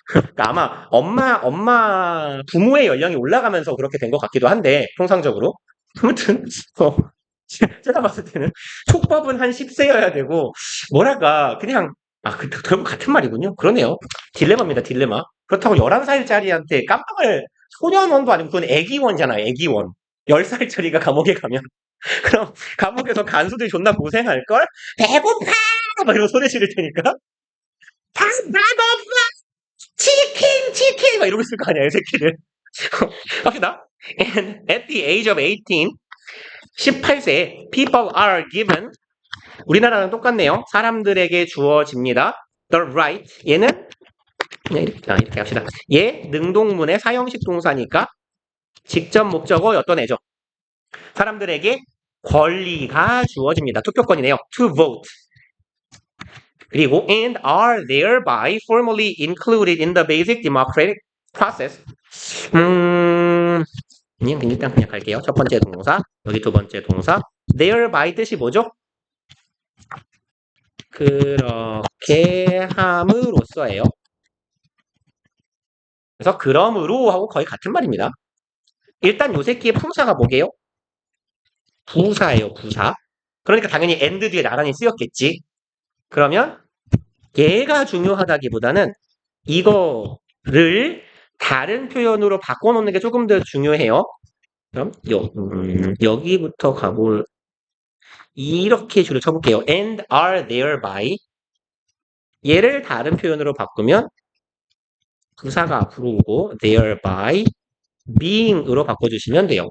그러니까 아마 부모의 연령이 올라가면서 그렇게 된 것 같기도 한데, 통상적으로. 아무튼, 제가 봤을 때는 촉법은 한 10세여야 되고, 뭐랄까, 그냥, 결국 같은 말이군요. 그러네요. 딜레마입니다, 딜레마. 그렇다고 11살짜리한테 깜빡을, 소년원도 아니고 그건 애기원이잖아요, 애기원. 10살짜리가 감옥에 가면. 그럼 감옥에서 간수들이 존나 고생할걸? 배고파! 막 이러고 소리 지를 테니까. 다 배고파! 치킨! 막 이러고 있을 거 아니야, 이 새끼들. 갑시다. And at the age of 18, 18세, people are given, 우리나라랑 똑같네요. 사람들에게 주어집니다. The right, 얘는, 그냥 이렇게 합시다. 얘, 능동문의 사형식 동사니까, 직접 목적어였던 애죠. 사람들에게 권리가 주어집니다. 투표권이네요. To vote. 그리고 and are thereby formally included in the basic democratic process. 일단 그냥 갈게요. 첫 번째 동사, 여기 두 번째 동사. thereby 뜻이 뭐죠? 그렇게 함으로써예요. 그래서 그러므로 하고 거의 같은 말입니다. 일단 요 새끼의 품사가 뭐게요? 부사예요, 부사. 그러니까 당연히 and 뒤에 나란히 쓰였겠지. 그러면 얘가 중요하다기보다는 이거를 다른 표현으로 바꿔놓는 게 조금 더 중요해요. 그럼 여기부터 가볼 이렇게 줄을 쳐볼게요. and are thereby 얘를 다른 표현으로 바꾸면 부사가 앞으로 오고 thereby being으로 바꿔주시면 돼요.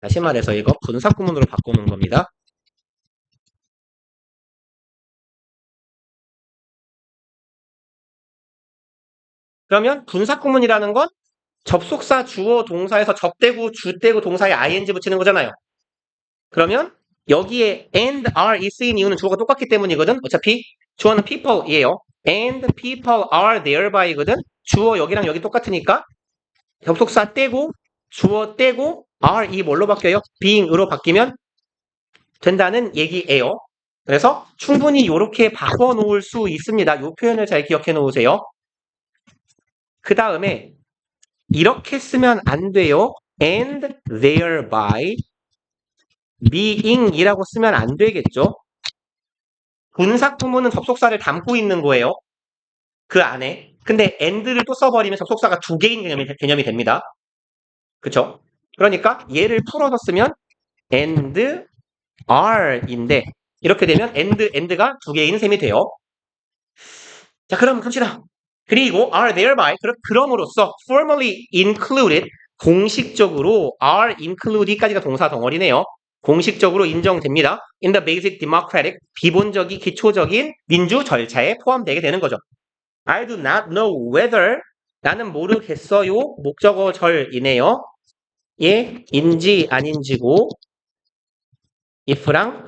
다시 말해서 이거 분사구문으로 바꾸는 겁니다. 그러면 분사구문이라는 건 접속사 주어 동사에서 접대고 주대고 동사에 ing 붙이는 거잖아요. 그러면 여기에 and are 이 쓰인 이유는 주어가 똑같기 때문이거든. 어차피 주어는 people이에요. and people are thereby,거든. 주어 여기랑 여기 똑같으니까 접속사 떼고 주어 떼고 are 이 뭘로 바뀌어요? being으로 바뀌면 된다는 얘기예요. 그래서 충분히 이렇게 바꿔놓을 수 있습니다. 이 표현을 잘 기억해 놓으세요. 그 다음에 이렇게 쓰면 안 돼요. and thereby being이라고 쓰면 안 되겠죠. 분사구문은 접속사를 담고 있는 거예요. 그 안에. 근데 and를 또 써버리면 접속사가 두 개인 개념이 됩니다. 그쵸? 그러니까 얘를 풀어서 쓰면 and are인데 이렇게 되면 and가 두 개인 셈이 돼요. 자, 그럼 갑시다. 그리고 are thereby 그럼으로써 formally included 공식적으로 are include까지가 동사 덩어리네요. 공식적으로 인정됩니다. in the basic democratic 기본적인 기초적인 민주 절차에 포함되게 되는 거죠. I do not know whether 나는 모르겠어요. 목적어 절이네요. 예, 인지 아닌지고 if랑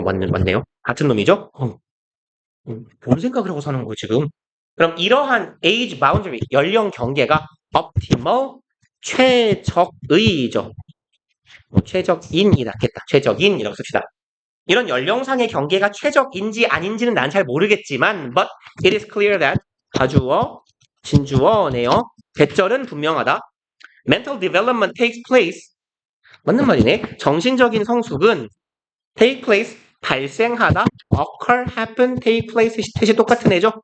맞네요. 같은 놈이죠. 뭔 생각을 하고 사는 거예요 지금. 그럼 이러한 age boundary 연령 경계가 optimal 최적의죠. 최적인이 낫겠다. 최적인이라고 씁시다. 이런 연령상의 경계가 최적인지 아닌지는 난 잘 모르겠지만 but it is clear that 가주어, 진주어네요. 대절은 분명하다. mental development takes place 맞는 말이네. 정신적인 성숙은 take place 발생하다 occur, happen, take place 뜻이 똑같은 애죠.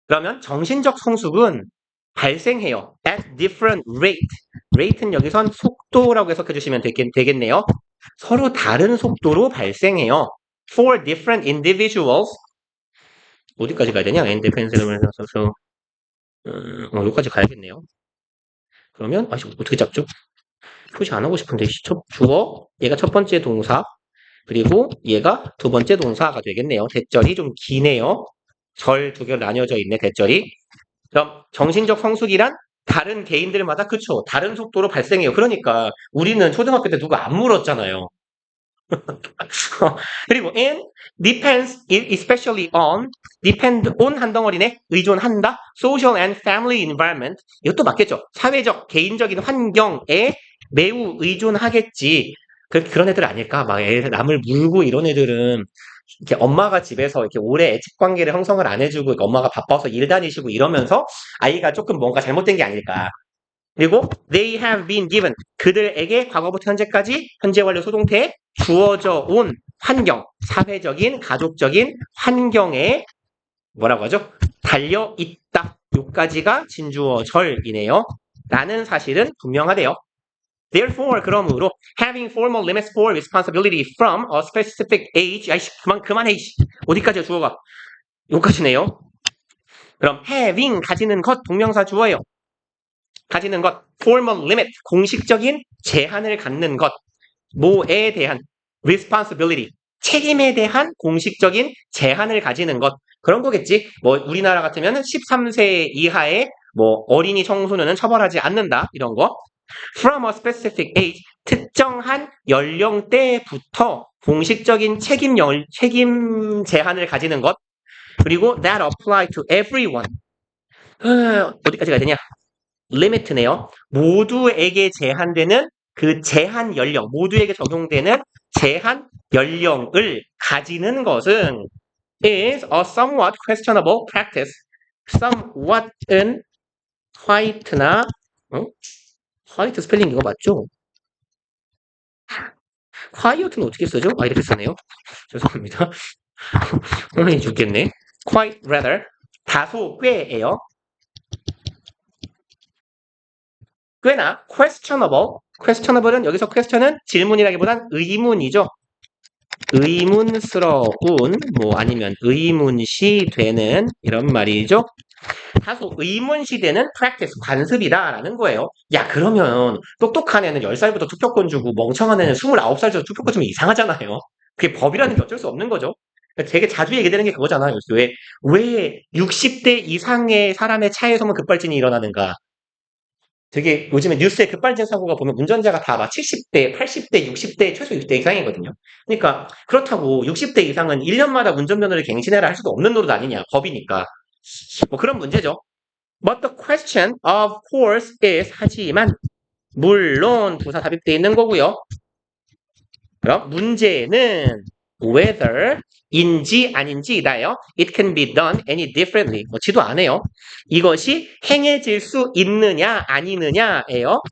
그러면 정신적 성숙은 발생해요. at different rate. rate는 여기선 속도라고 해석해 주시면 되겠네요. 서로 다른 속도로 발생해요. for different individuals. 어디까지 가야 되냐? and depends 써서 여기까지 가야겠네요. 그러면 어떻게 잡죠? 표시 안 하고 싶은데 주어 얘가 첫 번째 동사 그리고 얘가 두 번째 동사가 되겠네요. 대절이 좀 기네요. 절 두 개로 나뉘어져 있네 대절이. 그럼 정신적 성숙이란 다른 개인들마다 그쵸 다른 속도로 발생해요. 그러니까 우리는 초등학교 때 누가 안 물었잖아요. 그리고 in depends especially on depend on 한 덩어리네 의존한다 social and family environment 이것도 맞겠죠. 사회적 개인적인 환경에 매우 의존하겠지. 그런 애들 아닐까? 막 남을 물고 이런 애들은 이렇게 엄마가 집에서 이렇게 오래 애착 관계를 형성을 안 해주고 엄마가 바빠서 일 다니시고 이러면서 아이가 조금 뭔가 잘못된 게 아닐까. 그리고 they have been given 그들에게 과거부터 현재까지 현재 완료 소동태에 주어져 온 환경 사회적인 가족적인 환경에 뭐라고 하죠? 달려 있다. 요까지가 진주어 절이네요. 라는 사실은 분명하대요. Therefore, 그러므로 having formal limits for responsibility from a specific age 아이씨 그만해 이씨 어디까지야 주어가 요까지네요. 그럼 having 가지는 것 동명사 주어예요. 가지는 것 formal limit 공식적인 제한을 갖는 것 뭐에 대한 responsibility 책임에 대한 공식적인 제한을 가지는 것 그런 거겠지. 뭐 우리나라 같으면 13세 이하의 뭐 어린이 청소년은 처벌하지 않는다 이런 거. From a specific age 특정한 연령대부터 공식적인 책임 제한을 가지는 것 그리고 that apply to everyone 어디까지 가야 되냐? limit네요. 모두에게 제한되는 그 제한 연령, 모두에게 적용되는 제한 연령을 가지는 것은 is a somewhat questionable practice. somewhat은 quite나 어? 화이트 스펠링 이거 맞죠? quiet는 어떻게 쓰죠? 아, 이렇게 쓰네요. 죄송합니다. 혼란이 죽겠네. quite rather. 다소 꽤예요. 꽤나 questionable. questionable은 여기서 question은 질문이라기보단 의문이죠. 의문스러운 뭐 아니면 의문시 되는 이런 말이죠. 다소 의문시되는 practice, 관습이다라는 거예요. 야, 그러면 똑똑한 애는 10살부터 투표권 주고 멍청한 애는 29살부터 투표권 주면 이상하잖아요. 그게 법이라는 게 어쩔 수 없는 거죠. 그러니까 되게 자주 얘기되는 게 그거잖아요. 왜 60대 이상의 사람의 차에서만 급발진이 일어나는가. 되게 요즘에 뉴스에 급발진 사고가 보면 운전자가 다 막 70대, 80대, 60대, 최소 60대 이상이거든요. 그러니까 그렇다고 60대 이상은 1년마다 운전면허를 갱신해라 할 수도 없는 노릇 아니냐. 법이니까. 뭐 그런 문제죠. But the question, of course, is 하지만 물론 부사 삽입되어 있는 거고요. 그럼 문제는 whether인지 아닌지이다요. It can be done any differently. 뭐 지도 안 해요. 이것이 행해질 수 있느냐 아니느냐예요.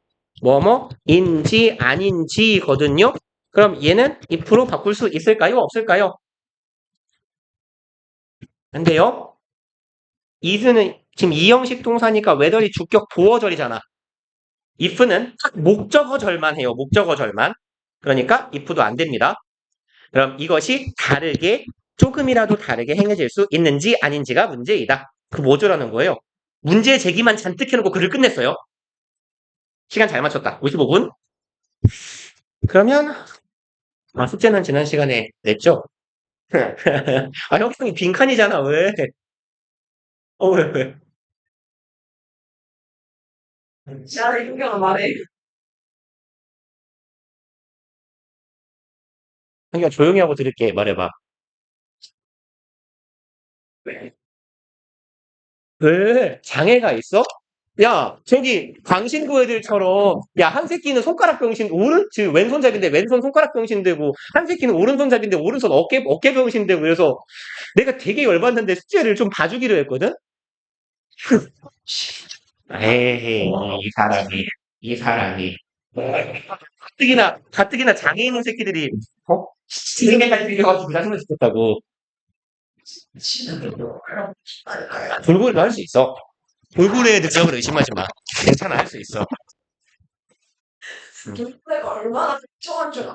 뭐뭐인지 아닌지거든요. 그럼 얘는 if로 바꿀 수 있을까요? 없을까요? 안 돼요. is는 지금 이형식 동사니까 whether이 주격 보어절이잖아. if는 목적어절만 해요. 목적어절만. 그러니까 if도 안 됩니다. 그럼 이것이 다르게 조금이라도 다르게 행해질 수 있는지 아닌지가 문제이다. 그 뭐죠라는 거예요. 문제 제기만 잔뜩 해놓고 글을 끝냈어요. 시간 잘 맞췄다. 55분. 그러면 숙제는 지난 시간에 냈죠? 아, 형이 빈칸이잖아. 왜? 왜? 야, 윤경아 말해. 형이가 조용히 하고 들을게. 말해봐. 왜? 왜? 장애가 있어? 야, 저기 광신구 애들처럼 야, 한 새끼는 손가락 병신 지금 왼손잡인데 왼손 손가락 병신 되고 한 새끼는 오른손잡인데 오른손 어깨 병신 되고 그래서 내가 되게 열받는데 숙제를 좀 봐주기로 했거든. 에이, 이 사람이 가뜩이나 장애 있는 새끼들이 지능까지 생겨가지고 짜증나 죽겠다고. 돌고래도 할 수 있어. 돌고래 애들 지역을 의심하지 마. 괜찮아, 할 수 있어. 내가 얼마나 걱정한 줄 알아.